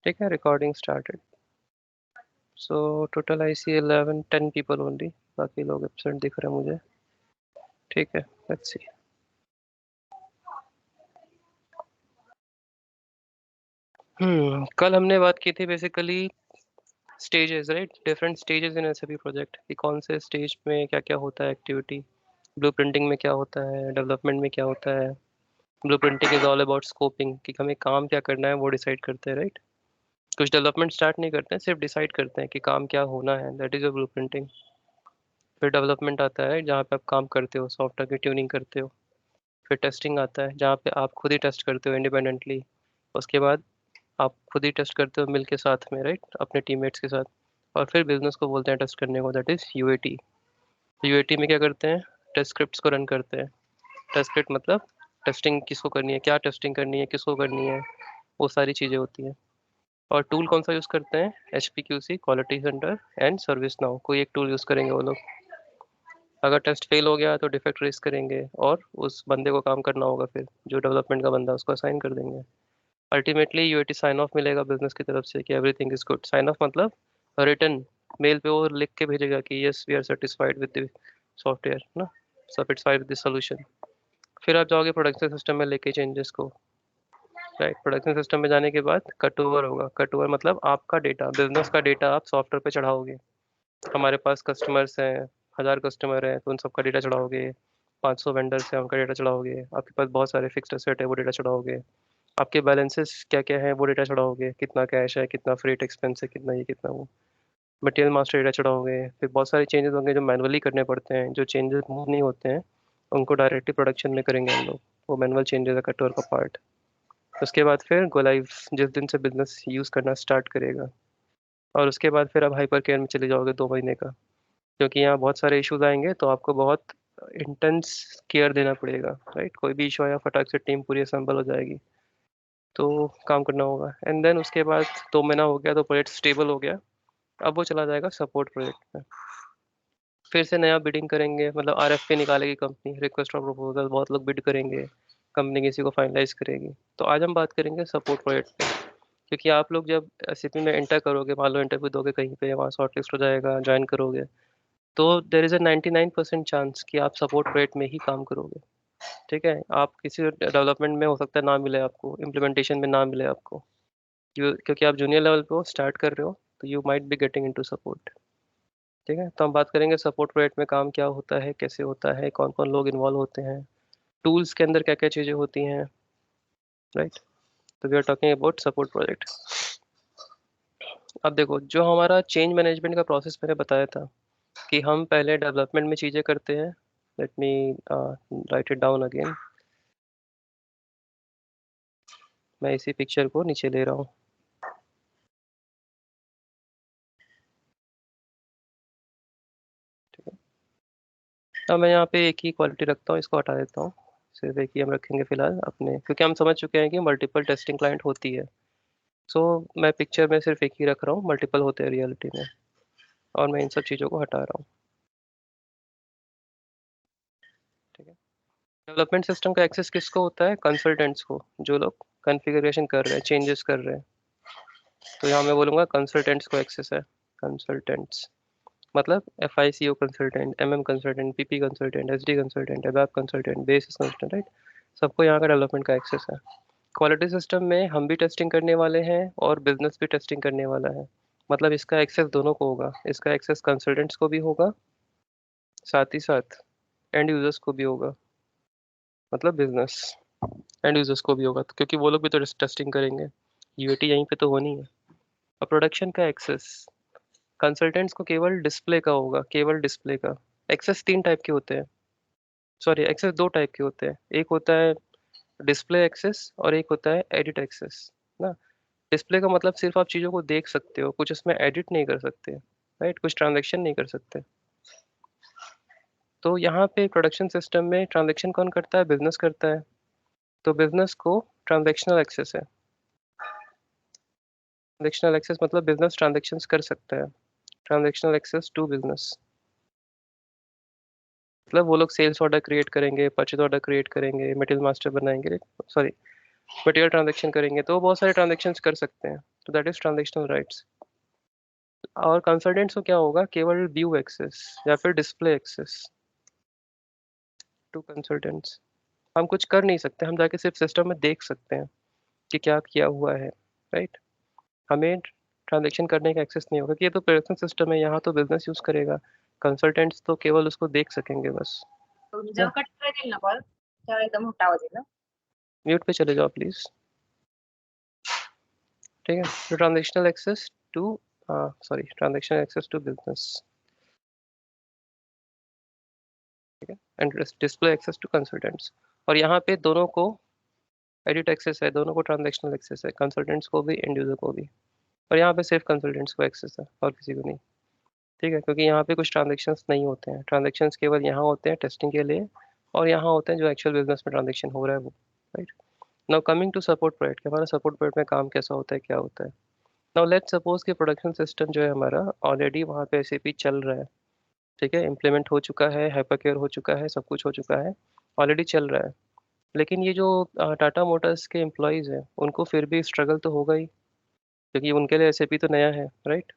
ठीक है, recording started. So total I see 10 people only, बाकी लोग एब्सेंट दिख रहे हैं मुझे। ठीक है, लेट्स सी। कल हमने बात की थी basically stages, right? Different stages in SAP project, कि कौन से स्टेज में क्या क्या होता है एक्टिविटी। ब्लूप्रिंटिंग में क्या होता है, डेवलपमेंट में क्या होता है। ब्लूप्रिंटिंग इज ऑल अबाउट स्कोपिंग, कि हमें काम क्या करना है वो डिसाइड करते हैं, राइट? कुछ डेवलपमेंट स्टार्ट नहीं करते हैं, सिर्फ डिसाइड करते हैं कि काम क्या होना है, दैट इज अ ब्लूप्रिंटिंग। फिर डेवलपमेंट आता है जहाँ पे आप काम करते हो, सॉफ्टवेयर की ट्यूनिंग करते हो। फिर टेस्टिंग आता है जहाँ पे आप खुद ही टेस्ट करते हो इंडिपेंडेंटली। उसके बाद आप खुद ही टेस्ट करते हो मिल के साथ में, राइट, अपने टीममेट्स के साथ। और फिर बिजनेस को बोलते हैं टेस्ट करने को, दैट इज यूएटी। यूएटी में क्या करते हैं? टेस्ट स्क्रिप्ट्स को रन करते हैं। टेस्ट स्क्रिप्ट मतलब टेस्टिंग किसको करनी है, क्या टेस्टिंग करनी है, किसको करनी है, वो सारी चीज़ें होती हैं। और टूल कौन सा यूज़ करते हैं? H P Q C, quality center and service now, कोई एक टूल यूज़ करेंगे वो लोग। अगर टेस्ट फेल हो गया तो डिफेक्ट रेस करेंगे और उस बंदे को काम करना होगा, फिर जो डेवलपमेंट का बंदा है उसको असाइन कर देंगे। अल्टीमेटली यूएटी साइन ऑफ मिलेगा बिजनेस की तरफ से कि everything is good. Sign off मतलब रिटर्न मेल पे वो लिख के भेजेगा कि yes we are satisfied with the software ना, सेटिस्फाइड विद द सॉल्यूशन। फिर आप जाओगे प्रोडक्शन सिस्टम में लेके चेंजेस को, राइट? प्रोडक्शन सिस्टम में जाने के बाद कट ओवर होगा। कट ओवर मतलब आपका डेटा, बिजनेस का डेटा आप सॉफ्टवेयर पे चढ़ाओगे। हमारे पास कस्टमर्स हैं, 1000 कस्टमर हैं, तो उन सबका डेटा चढ़ाओगे। 500 वेंडर्स हैं, उनका डेटा चढ़ाओगे। आपके पास बहुत सारे फिक्स्ड एसेट है, वो डेटा चढ़ाओगे। आपके बैलेंसेस क्या क्या है वो डेटा चढ़ाओगे, कितना कैश है, कितना फ्रेट एक्सपेंस है, कितना ये कितना वो। मटेरियल मास्टर डेटा चढ़ाओगे। फिर बहुत सारे चेंजेस होंगे जो मैनुअली करने पड़ते हैं, जो चेंजेस मूव नहीं होते हैं उनको डायरेक्टली प्रोडक्शन में करेंगे हम लोग। वो मैनुअल चेंजेस है कटोर का पार्ट। उसके बाद फिर गो लाइव, जिस दिन से बिजनेस यूज़ करना स्टार्ट करेगा। और उसके बाद फिर आप हाइपर केयर में चले जाओगे 2 महीने का, क्योंकि यहाँ बहुत सारे इश्यूज आएंगे तो आपको बहुत इंटेंस केयर देना पड़ेगा, राइट? कोई भी इशू आया फटाक से टीम पूरी असम्बल हो जाएगी, तो काम करना होगा। एंड देन उसके बाद 2 महीना हो गया तो प्रोजेक्ट स्टेबल हो गया। अब वो चला जाएगा सपोर्ट प्रोजेक्ट में। फिर से नया बिडिंग करेंगे, मतलब आरएफपी निकालेगी कंपनी, रिक्वेस्ट फॉर प्रपोजल, बहुत लोग बिड करेंगे, कंपनी किसी को फाइनलाइज करेगी। तो आज हम बात करेंगे सपोर्ट प्रोजेक्ट पे। क्योंकि आप लोग जब एसएपी में एंटर करोगे, मान लो इंटरव्यू दोगे कहीं पे, वहाँ शॉर्टलिस्ट हो जाएगा, ज्वाइन करोगे, तो देर इज़ अ 99% चांस कि आप सपोर्ट प्रोजेक्ट में ही काम करोगे। ठीक है, आप किसी डेवलपमेंट में हो सकता है ना मिले आपको, इम्प्लीमेंटेशन में ना मिले आपको, क्योंकि आप जूनियर लेवल पे हो, स्टार्ट कर रहे हो, तो you might be getting into support. ठीक है, तो हम बात करेंगे सपोर्ट प्रोजेक्ट में काम क्या होता है, कैसे होता है, कौन कौन लोग इन्वॉल्व होते हैं, टूल्स के अंदर क्या क्या चीज़ें होती हैं, राइट? तो we are talking about support project. अब देखो, जो हमारा चेंज मैनेजमेंट का प्रोसेस मैंने बताया था कि हम पहले डेवलपमेंट में चीज़ें करते हैं। Let me right it down again. मैं इसी पिक्चर को नीचे ले रहा हूँ। अब मैं यहाँ पे एक ही क्वालिटी रखता हूँ, इसको हटा देता हूँ। सिर्फ एक ही हम रखेंगे फिलहाल अपने, क्योंकि हम समझ चुके हैं कि मल्टीपल टेस्टिंग क्लाइंट होती है। सो मैं पिक्चर में सिर्फ एक ही रख रहा हूँ, मल्टीपल होते हैं रियलिटी में। और मैं इन सब चीज़ों को हटा रहा हूँ। ठीक है, डेवलपमेंट सिस्टम का एक्सेस किसको होता है? कंसल्टेंट्स को, जो लोग कॉन्फ़िगरेशन कर रहे हैं, चेंजेस कर रहे हैं। तो यहाँ मैं बोलूँगा कंसल्टेंट्स को एक्सेस है। कंसल्टेंट्स मतलब F I C O consultant, M M consultant, P P consultant, S D consultant, web consultant, basis consultant, right? सबको यहाँ का डेवलपमेंट का एक्सेस है। क्वालिटी सिस्टम में हम भी टेस्टिंग करने वाले हैं और बिजनेस भी टेस्टिंग करने वाला है। मतलब इसका एक्सेस दोनों को होगा। इसका एक्सेस कंसल्टेंट्स को भी होगा, साथ ही साथ एंड यूजर्स को भी होगा। मतलब बिजनेस एंड यूजर्स को भी होगा, तो क्योंकि वो लोग भी तो टेस्टिंग करेंगे। यूएटी यहीं पे तो होनी है। और प्रोडक्शन का एक्सेस कंसल्टेंट्स को केवल डिस्प्ले का होगा, केवल डिस्प्ले का। एक्सेस 3 टाइप के होते हैं, सॉरी एक्सेस 2 टाइप के होते हैं। एक होता है डिस्प्ले एक्सेस और एक होता है एडिट एक्सेस ना। डिस्प्ले का मतलब सिर्फ आप चीज़ों को देख सकते हो, कुछ उसमें एडिट नहीं कर सकते, राइट? कुछ ट्रांजेक्शन नहीं कर सकते। तो यहाँ पे प्रोडक्शन सिस्टम में ट्रांजेक्शन कौन करता है? बिजनेस करता है। तो बिजनेस को ट्रांजेक्शनल एक्सेस है। ट्रांजेक्शनल एक्सेस मतलब बिजनेस ट्रांजेक्शन्स कर सकता है। ट्रांजेक्शनल एक्सेस टू बिजनेस मतलब वो लोग सेल्स ऑर्डर क्रिएट करेंगे, परचेज ऑर्डर क्रिएट करेंगे, मटेरियल मास्टर बनाएंगे, सॉरी, मटेरियल ट्रांजेक्शन करेंगे तो बहुत सारे ट्रांजेक्शन कर सकते हैं, तो दैट इज ट्रांजेक्शनल राइट्स। और कंसल्टेंट्स को क्या होगा, केवल व्यू एक्सेस या फिर डिस्प्ले एक्सेस टू कंसल्टेंट्स। हम कुछ कर नहीं सकते, हम जाके सिर्फ सिस्टम में देख सकते हैं कि क्या किया हुआ है, राइट। हमें ट्रांजेक्शन करने का एक्सेस नहीं होगा कि ये तो प्रोडक्शन सिस्टम है, यहाँ तो बिजनेस यूज करेगा। कंसल्टेंट्स तो केवल उसको देख सकेंगे बस। जेव्हा कट करेल ना कॉल तेव्हा एकदम मोठा आवाज येईल ना। म्यूट पे चले जाओ प्लीज। ठीक है, तो transactional access to sorry transactional access to business, ठीक है, and display access to consultants. और यहाँ पे दोनों को एडिट एक्सेस है, दोनों को ट्रांजेक्शनल एक्सेस है, कंसल्टेंट्स को भी एंड यूजर को भी। और यहाँ पे सिर्फ कंसल्टेंट्स को एक्सेस है और किसी को नहीं, ठीक है, क्योंकि यहाँ पे कुछ ट्रांजेक्शन्स नहीं होते हैं। ट्रांजेक्शन्स केवल यहाँ होते हैं टेस्टिंग के लिए, और यहाँ होते हैं जो एक्चुअल बिजनेस में ट्रांजेक्शन हो रहा है वो, right. Now coming to support project, हमारा सपोर्ट प्रोजेक्ट में काम कैसा होता है, क्या होता है। नाउ लेट्स सपोज कि प्रोडक्शन सिस्टम जो है हमारा ऑलरेडी वहाँ पे एसएपी चल रहा है, ठीक है, इम्प्लीमेंट हो चुका है, हाइपरकेयर हो चुका है, सब कुछ हो चुका है, ऑलरेडी चल रहा है। लेकिन ये जो टाटा मोटर्स के एम्प्लॉयज़ हैं उनको फिर भी स्ट्रगल तो होगा ही, क्योंकि उनके लिए एसएपी तो नया है, राइट।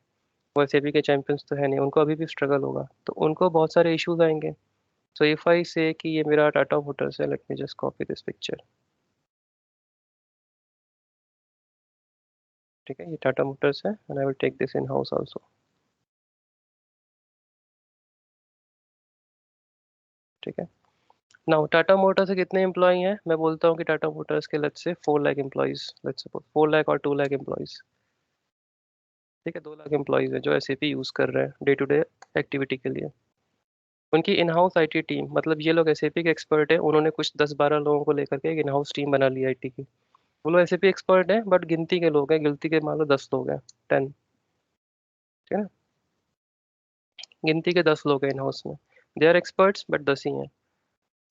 वो एसएपी के चैंपियंस तो है नहीं, उनको अभी भी स्ट्रगल होगा, तो उनको बहुत सारे इश्यूज आएंगे। सो इफ आई से कि ये मेरा टाटा मोटर्स है, let me just copy this picture, ठीक है, ये टाटा मोटर्स है and I will take this in house also, ठीक है। नाउ टाटा मोटर्स से कितने एम्प्लॉय हैं, मैं बोलता हूँ कि टाटा मोटर्स के let's say 4 lakh employees, let's suppose 4 lakh और 2 लाख एम्प्लॉयज, ठीक है, 2 लाख एम्प्लॉयज हैं जो एसएपी यूज कर रहे हैं डे टू डे एक्टिविटी के लिए। उनकी इन हाउस आईटी टीम, मतलब ये लोग एसएपी के एक्सपर्ट है, उन्होंने कुछ 10-12 लोगों को लेकर के एक इन हाउस टीम बना ली आईटी की। वो लोग एसएपी एक्सपर्ट हैं बट गिनती के लोग हैं, गिनती के मान लो 10 लोग हैं, 10, ठीक है ना, गिनती के 10 लोग हैं इन हाउस में, दे आर एक्सपर्ट्स बट 10 ही हैं।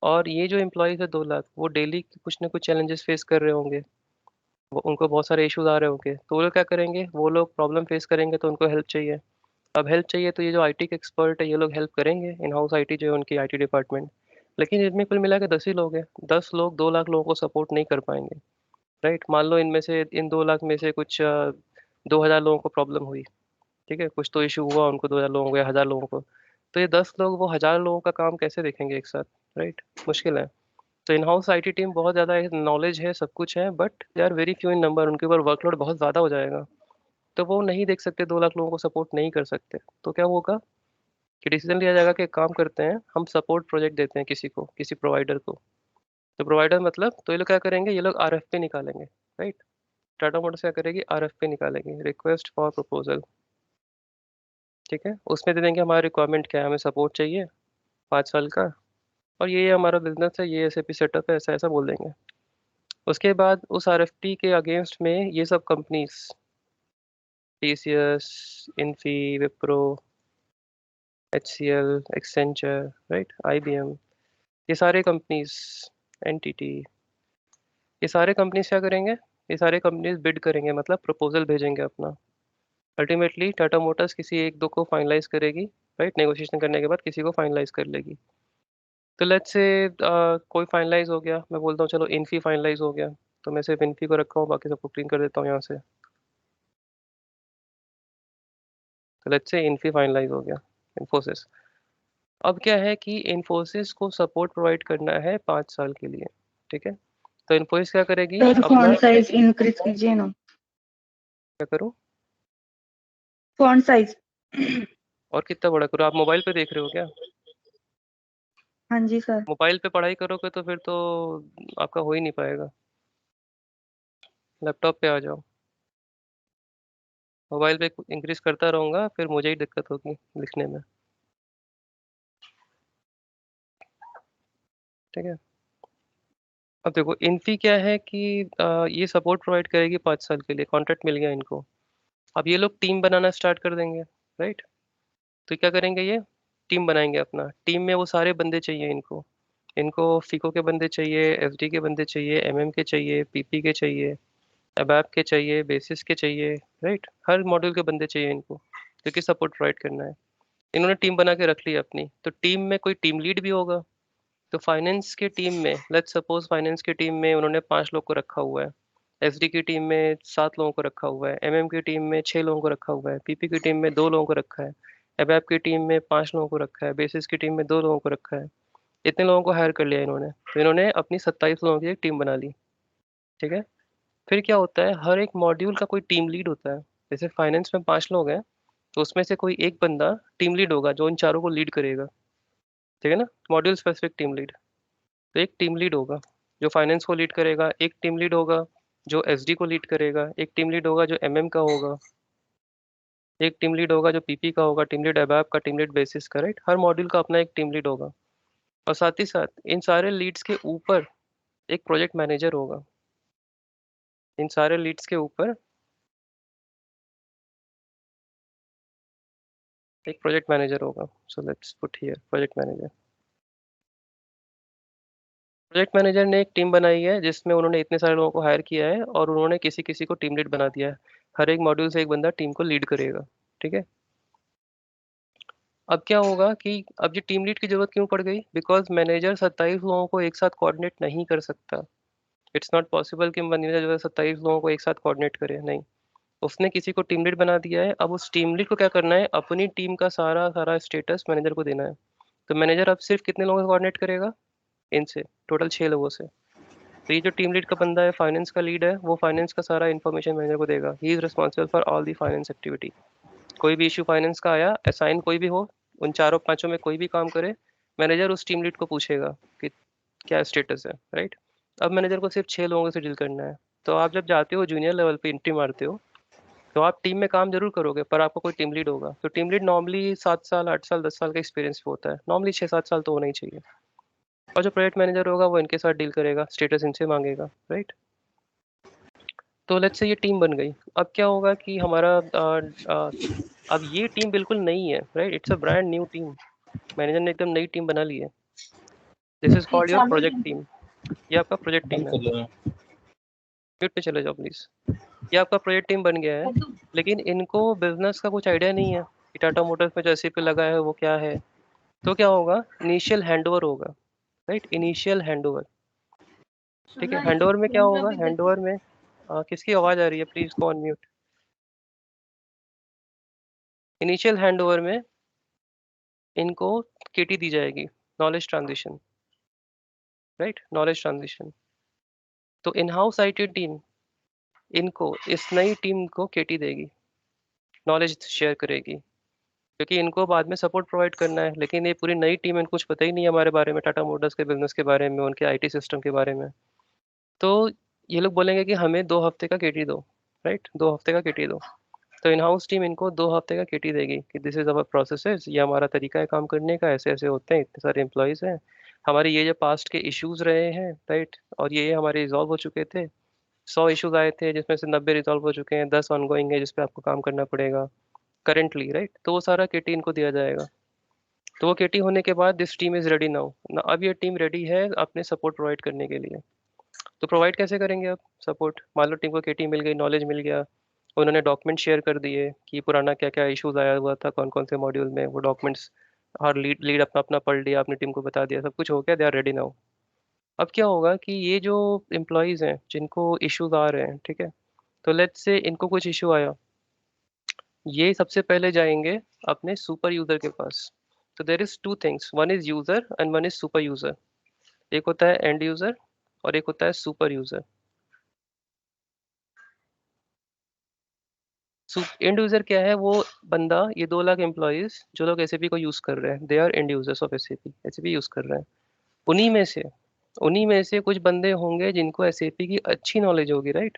और ये जो एम्प्लॉयज है 2 लाख, वो डेली कुछ ना कुछ चैलेंजेस फेस कर रहे होंगे, वो उनको बहुत सारे इश्यूज आ रहे होंगे, तो वो लोग क्या करेंगे, वो लोग प्रॉब्लम फेस करेंगे तो उनको हेल्प चाहिए। अब हेल्प चाहिए तो ये जो आईटी के एक्सपर्ट है ये लोग हेल्प करेंगे, इन हाउस आईटी जो है उनकी आईटी डिपार्टमेंट। लेकिन इसमें कुल मिला के 10 ही लोग हैं, 10 लोग 2 लाख लोगों को सपोर्ट नहीं कर पाएंगे, राइट। मान लो इनमें से, इन 2 लाख में से कुछ 2,000 लोगों को प्रॉब्लम हुई, ठीक है, कुछ तो इशू हुआ उनको, 2,000 लोगों को या 1,000 लोगों को, तो ये 10 लोग वो 1,000 लोगों का काम कैसे देखेंगे एक साथ, राइट, मुश्किल है। तो इन हाउस आईटी टीम बहुत ज़्यादा नॉलेज है, सब कुछ है, but they are very few in number, उनके ऊपर वर्कलोड बहुत ज़्यादा हो जाएगा, तो वो नहीं देख सकते, 2 लाख लोगों को सपोर्ट नहीं कर सकते। तो क्या होगा कि डिसीजन लिया जाएगा कि एक काम करते हैं, हम सपोर्ट प्रोजेक्ट देते हैं किसी को, किसी प्रोवाइडर को। तो प्रोवाइडर मतलब, तो ये लोग क्या करेंगे, ये लोग आरएफपी निकालेंगे, राइट। टाटा मोटर्स क्या करेगी, आरएफपी निकालेगी, रिक्वेस्ट फॉर प्रपोजल, ठीक है, उसमें दे देंगे हमारा रिक्वायरमेंट क्या है, हमें सपोर्ट चाहिए 5 साल का, और ये हमारा बिजनेस है, ये एसएपी सेटअप है, ऐसा ऐसा बोल देंगे। उसके बाद उस आरएफपी के अगेंस्ट में ये सब companies, TCS, Infy, Wipro, HCL, Accenture, right, IBM, ये सारे कंपनीज, एनटीटी, ये सारे कंपनीज क्या करेंगे, ये सारे कंपनीज बिड करेंगे, मतलब प्रपोजल भेजेंगे अपना। अल्टीमेटली टाटा मोटर्स किसी एक दो को फाइनलाइज करेगी, राइट, नेगोशिएशन करने के बाद किसी को फाइनलाइज कर लेगी। तो लेट्स से कोई फाइनलाइज हो गया, मैं बोलता हूँ चलो इन्फी फाइनलाइज हो गया, तो मैं सिर्फ इन्फी को रखा हूँ, बाकी सबको क्लीन कर देता हूँ यहाँ से। तो लेट्स से इन्फी फाइनलाइज हो गया, इन्फोसिस। अब क्या है कि इन्फोसिस को सपोर्ट प्रोवाइड करना है 5 साल के लिए, ठीक है। तो इन्फोसिस क्या करेगी सर अपना, फॉन्ट साइज इंक्रीज कीजिए ना। क्या करूँ, फॉन्ट साइज। और कितना बड़ा करूँ, आप मोबाइल पे देख रहे हो क्या। हाँ जी सर। मोबाइल पे पढ़ाई करोगे तो फिर तो आपका हो ही नहीं पाएगा, लैपटॉप पे आ जाओ। मोबाइल पे इंक्रीज करता रहूँगा फिर मुझे ही दिक्कत होगी लिखने में, ठीक है। अब देखो इन्फी क्या है कि ये सपोर्ट प्रोवाइड करेगी 5 साल के लिए, कॉन्ट्रैक्ट मिल गया इनको। अब ये लोग टीम बनाना स्टार्ट कर देंगे, राइट। तो क्या करेंगे, ये टीम बनाएंगे अपना, टीम में वो सारे बंदे चाहिए इनको, इनको फीको के बंदे चाहिए, एफडी के बंदे चाहिए, एमएम के चाहिए, पीपी के चाहिए, अबैप के चाहिए, बेसिस के चाहिए, राइट, हर मॉड्यूल के बंदे चाहिए इनको, क्योंकि सपोर्ट प्रोवाइड करना है। इन्होंने टीम बना के रख ली अपनी, तो टीम में कोई टीम लीड भी होगा। तो फाइनेंस के टीम में, लेट्स सपोज फाइनेंस की टीम में उन्होंने 5 लोग को रखा हुआ है, एसडी की टीम में 7 लोगों को रखा हुआ है, एमएम की टीम में 6 लोगों को रखा हुआ है, पीपी की टीम में 2 लोगों को रखा है, एबएप की टीम में 5 लोगों को रखा है, बेसिस की टीम में 2 लोगों को रखा है। इतने लोगों को हायर कर लिया इन्होंने, तो इन्होंने अपनी 27 लोगों की एक टीम बना ली। ठीक है। फिर क्या होता है, हर एक मॉड्यूल का कोई टीम लीड होता है। जैसे फाइनेंस में 5 लोग हैं, तो उसमें से कोई एक बंदा टीम लीड होगा जो इन चारों को लीड करेगा। ठीक है ना, मॉड्यूल स्पेसिफिक टीम लीड। तो एक टीम लीड होगा जो फाइनेंस को लीड करेगा, एक टीम लीड होगा जो एसडी को लीड करेगा, एक टीम लीड होगा जो एमएम का होगा, एक टीम लीड होगा जो पीपी का होगा, टीम लीड एबैप का, टीम लीड बेसिस का, राइट। हर मॉड्यूल का अपना एक टीम लीड होगा। और साथ ही साथ इन सारे लीड्स के ऊपर एक प्रोजेक्ट मैनेजर होगा। इन सारे लीड्स के ऊपर एक प्रोजेक्ट मैनेजर होगा। So let's put here project manager. Project manager ने एक टीम बनाई है जिसमें उन्होंने इतने सारे लोगों को हायर किया है और उन्होंने किसी किसी को टीम लीड बना दिया है। हर एक मॉड्यूल से एक बंदा टीम को लीड करेगा। ठीक है। अब क्या होगा कि अब ये टीम लीड की जरूरत क्यों पड़ गई, बिकॉज मैनेजर 27 लोगों को एक साथ कोऑर्डिनेट नहीं कर सकता। इट्स नॉट पॉसिबल कि मैनेजर जो है 27 लोगों को एक साथ कोऑर्डिनेट करे, नहीं। उसने किसी को टीम लीड बना दिया है। अब उस टीम लीड को क्या करना है, अपनी टीम का सारा सारा स्टेटस मैनेजर को देना है। तो मैनेजर अब सिर्फ कितने लोगों को कोऑर्डिनेट करेगा, इनसे, टोटल 6 लोगों से। तो ये जो टीम लीड का बंदा है, फाइनेंस का लीड है, वो फाइनेंस का सारा इन्फॉर्मेशन मैनेजर को देगा। He is responsible for all the finance activity. कोई भी इशू फाइनेंस का आया, असाइन कोई भी हो, उन चारों पांचों में कोई भी काम करे, मैनेजर उस टीम लीड को पूछेगा कि क्या स्टेटस है, राइट। अब मैनेजर को सिर्फ 6 लोगों से डील करना है। तो आप जब जाते हो जूनियर लेवल पे एंट्री मारते हो, तो आप टीम में काम जरूर करोगे, पर आपको कोई टीम लीड होगा। तो टीम लीड नॉर्मली 7 साल 8 साल 10 साल का एक्सपीरियंस पे होता है, नॉर्मली 6-7 साल तो होना ही चाहिए। और जो प्रोजेक्ट मैनेजर होगा वो इनके साथ डील करेगा, स्टेटस इनसे मांगेगा, राइट। तो लेट्स से ये टीम बन गई। अब क्या होगा कि हमारा अब ये टीम बिल्कुल नई है, right. It's a brand new team. Manager ने एकदम नई टीम बना ली है। This is called your project team. ये आपका प्रोजेक्ट टीम बंद है। कर लो। म्यूट पे चले जाओ प्लीज। ये आपका प्रोजेक्ट टीम बन गया है। लेकिन इनको बिजनेस का कुछ आइडिया नहीं है कि टाटा मोटर्स में जैसे पे लगा है वो क्या है। तो क्या होगा, इनिशियल हैंडओवर होगा, राइट। Initial handover. ठीक है। हैंडओवर में क्या होगा, हैंडओवर में किसकी आवाज आ रही है, please go on mute. Initial handover में इनको केटी दी जाएगी, knowledge transition, right, knowledge transition. तो इन हाउस आईटी टीम इनको, इस नई टीम को केटी देगी, नॉलेज शेयर करेगी, क्योंकि इनको बाद में सपोर्ट प्रोवाइड करना है। लेकिन ये पूरी नई टीम, इनको कुछ पता ही नहीं है हमारे बारे में, टाटा मोटर्स के बिजनेस के बारे में, उनके आईटी सिस्टम के बारे में। तो ये लोग बोलेंगे कि हमें 2 हफ्ते का केटी दो, राइट, 2 हफ्ते का केटी दो। तो इन हाउस टीम इनको 2 हफ्ते का केटी देगी कि दिस इज अवर प्रोसेसेस, ये हमारा तरीका है काम करने का, ऐसे ऐसे होते हैं, इतने सारे एम्प्लॉयज हैं हमारे, ये जो पास्ट के इश्यूज रहे हैं, राइट, और ये हमारे रिजॉल्व हो चुके थे। 100 इश्यूज आए थे जिसमें से 90 रिजॉल्व हो चुके हैं, 10 ऑनगोइंग है जिसपे आपको काम करना पड़ेगा करेंटली, राइट। तो वो सारा केटी इनको दिया जाएगा। तो वो केटी होने के बाद this team is ready now. अब ये टीम रेडी है अपने सपोर्ट प्रोवाइड करने के लिए। तो प्रोवाइड कैसे करेंगे अब सपोर्ट, मान लो टीम को केटी मिल गई, नॉलेज मिल गया, उन्होंने डॉक्यूमेंट शेयर कर दिए कि पुराना क्या क्या इश्यूज आया हुआ था, कौन कौन से मॉड्यूल में, वो डॉक्यूमेंट्स हर लीड लीड अपना अपना पढ़ लिया, अपनी टीम को बता दिया, सब कुछ हो गया, दे आर रेडी नाउ। अब क्या होगा कि ये जो एम्प्लॉयज हैं जिनको इश्यूज आ रहे हैं, ठीक है, तो लेट्स से इनको कुछ इशू आया, ये सबसे पहले जाएंगे अपने सुपर यूजर के पास। तो there is two things, one is user and one is super user. एक होता है एंड यूजर और एक होता है सुपर यूजर। एंड यूजर क्या है, वो बंदा, ये 2 लाख एम्प्लॉयज जो लोग एसएपी को यूज कर रहे हैं, they are end users of SAP, SAP use कर रहे हैं। उन्हीं में से उन्हीं में से कुछ बंदे होंगे जिनको एसएपी की अच्छी नॉलेज होगी, राइट,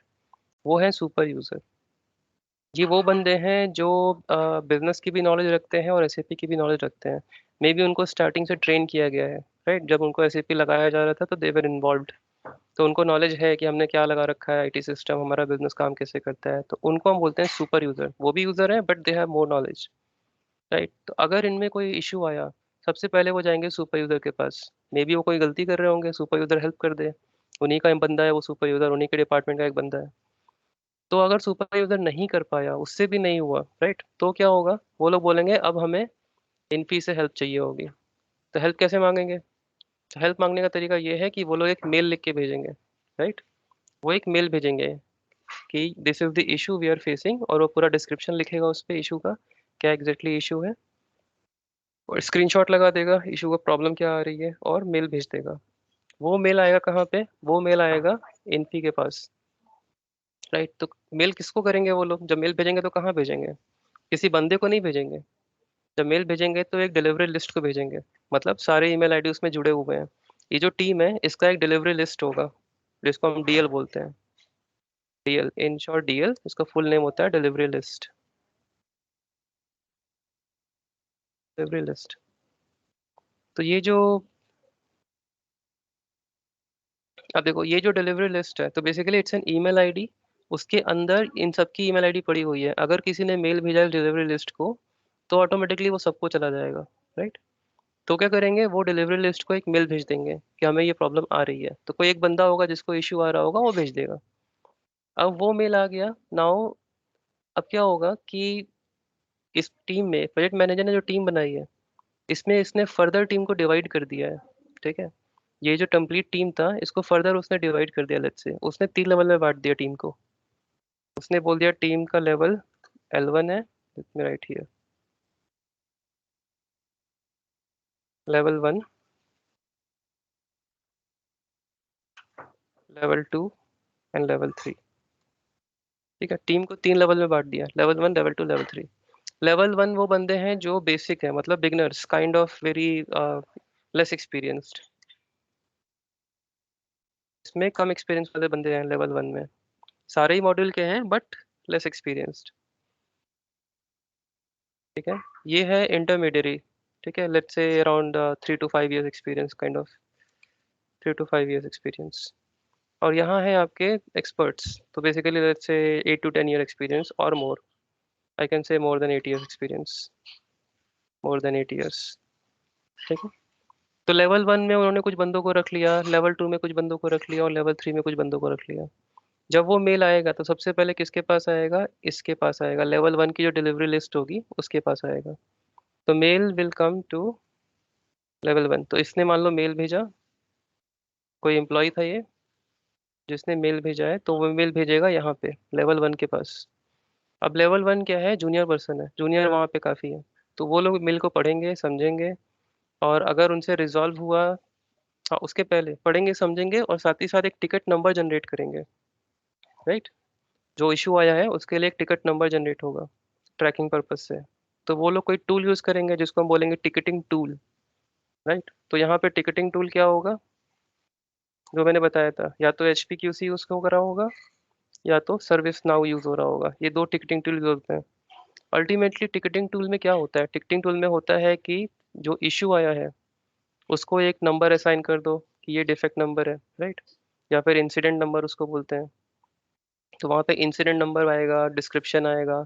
वो है सुपर यूजर। ये वो बंदे हैं जो बिजनेस की भी नॉलेज रखते हैं और एसएपी की भी नॉलेज रखते हैं। मे बी उनको स्टार्टिंग से ट्रेन किया गया है, राइट। जब उनको एसएपी लगाया जा रहा था तो दे वर इन्वॉल्व, तो उनको नॉलेज है कि हमने क्या लगा रखा है, आईटी सिस्टम, हमारा बिजनेस काम कैसे करता है। तो उनको हम बोलते हैं सुपर यूजर। वो भी यूजर है but they have more knowledge, right. तो अगर इनमें कोई इशू आया, सबसे पहले वो जाएंगे सुपर यूजर के पास। मे बी वो कोई गलती कर रहे होंगे, सुपर यूजर हेल्प कर दे, उन्हीं का एक बंदा है वो सुपर यूजर, उन्हीं के डिपार्टमेंट का एक बंदा है। तो अगर सुपर यूजर नहीं कर पाया, उससे भी नहीं हुआ, राइट, तो क्या होगा, वो लोग बोलेंगे अब हमें इनफी से हेल्प चाहिए होगी। तो हेल्प कैसे मांगेंगे, तो हेल्प मांगने का तरीका ये है कि वो लोग एक मेल लिख के भेजेंगे, राइट। वो एक मेल भेजेंगे कि this is the issue we are facing, और वो पूरा डिस्क्रिप्शन लिखेगा उस पे इशू का, क्या एग्जैक्टली इशू है, और स्क्रीनशॉट लगा देगा इशू का, प्रॉब्लम क्या आ रही है, और मेल भेज देगा। वो मेल आएगा कहाँ पे, वो मेल आएगा इनपी के पास, राइट। तो मेल किसको करेंगे वो लोग, जब मेल भेजेंगे तो कहाँ भेजेंगे, किसी बंदे को नहीं भेजेंगे। जब मेल भेजेंगे तो एक डिलीवरी लिस्ट को भेजेंगे, मतलब सारे ईमेल आईडी उसमें जुड़े हुए हैं। ये जो टीम है इसका एक डिलीवरी लिस्ट होगा, जिसको हम डीएल बोलते हैं। डीएल, इन शॉर्ट डीएल, इसका फुल नेम होता है डिलीवरी लिस्ट। Delivery list. तो ये जो, अब देखो ये जो डिलीवरी लिस्ट है, तो basically it's an email ID, उसके अंदर इन सबकी ईमेल आईडी पड़ी हुई है। अगर किसी ने मेल भेजा है डिलीवरी लिस्ट को, तो ऑटोमेटिकली वो सबको चला जाएगा, राइट। तो क्या करेंगे, वो डिलीवरी लिस्ट को एक मेल भेज देंगे कि हमें ये प्रॉब्लम आ रही है, तो कोई एक बंदा होगा जिसको इश्यू आ रहा होगा, वो भेज देगा। अब वो मेल आ गया नाउ, अब क्या होगा कि इस टीम में प्रोजेक्ट मैनेजर ने जो टीम बनाई है, इसमें इसने फर्दर टीम को डिवाइड कर दिया है, ठीक है। ये जो कंप्लीट टीम था, इसको फर्दर उसने डिवाइड कर दिया, लेट्स से उसने 3 लेवल में बांट दिया टीम को। उसने बोल दिया टीम का लेवल L1 है, इसमें right here, level 1, level 2 and level 3। ठीक है, टीम को 3 लेवल में बांट दिया, लेवल 1, लेवल 2, लेवल 3। लेवल 1 वो बंदे हैं जो बेसिक है, मतलब beginners, kind of very less experienced. इसमें कम एक्सपीरियंस वाले बंदे हैं लेवल 1 में, सारे ही मॉड्यूल के हैं बट लेस एक्सपीरियंस्ड। ठीक है, ये है इंटरमीडिएरी। ठीक है, let's say around 3 to 5 years experience, kind of 3 to 5 years experience. और यहाँ है आपके एक्सपर्ट्स, तो basically let's say 8 to 10 year experience और मोर, I can say more than 8 years experience, more than 8 years। ठीक है, तो लेवल 1 में उन्होंने कुछ बंदों को रख लिया, लेवल 2 में कुछ बंदों को रख लिया, और लेवल 3 में कुछ बंदों को रख लिया। जब वो मेल आएगा तो सबसे पहले किसके पास आएगा, इसके पास आएगा, लेवल 1 की जो डिलीवरी लिस्ट होगी उसके पास आएगा। तो mail will come to level 1। तो इसने मान लो मेल भेजा, कोई एम्प्लॉय था ये जिसने मेल भेजा है, तो वो मेल भेजेगा यहाँ पे लेवल 1 के पास। अब लेवल 1 क्या है, जूनियर पर्सन है, जूनियर वहाँ पे काफ़ी है। तो वो लोग मेल को पढ़ेंगे, समझेंगे, और अगर उनसे रिजॉल्व हुआ, हाँ उसके पहले पढ़ेंगे समझेंगे, और साथ ही साथ एक टिकट नंबर जनरेट करेंगे, राइट। जो इशू आया है उसके लिए एक टिकट नंबर जनरेट होगा ट्रैकिंग पर्पज से। तो वो लोग कोई टूल यूज़ करेंगे जिसको हम बोलेंगे टिकटिंग टूल, राइट। तो यहाँ पे टिकटिंग टूल क्या होगा, जो मैंने बताया था, या तो HPQC यूज़ हो रहा होगा, या तो सर्विस नाउ यूज़ हो रहा होगा। ये दो टिकटिंग टूल यूज होते हैं। अल्टीमेटली टिकटिंग टूल में क्या होता है, टिकटिंग टूल में होता है कि जो इशू आया है उसको एक नंबर असाइन कर दो कि ये डिफेक्ट नंबर है, राइट, या फिर इंसिडेंट नंबर उसको बोलते हैं। तो वहाँ पे इंसिडेंट नंबर आएगा, डिस्क्रिप्शन आएगा,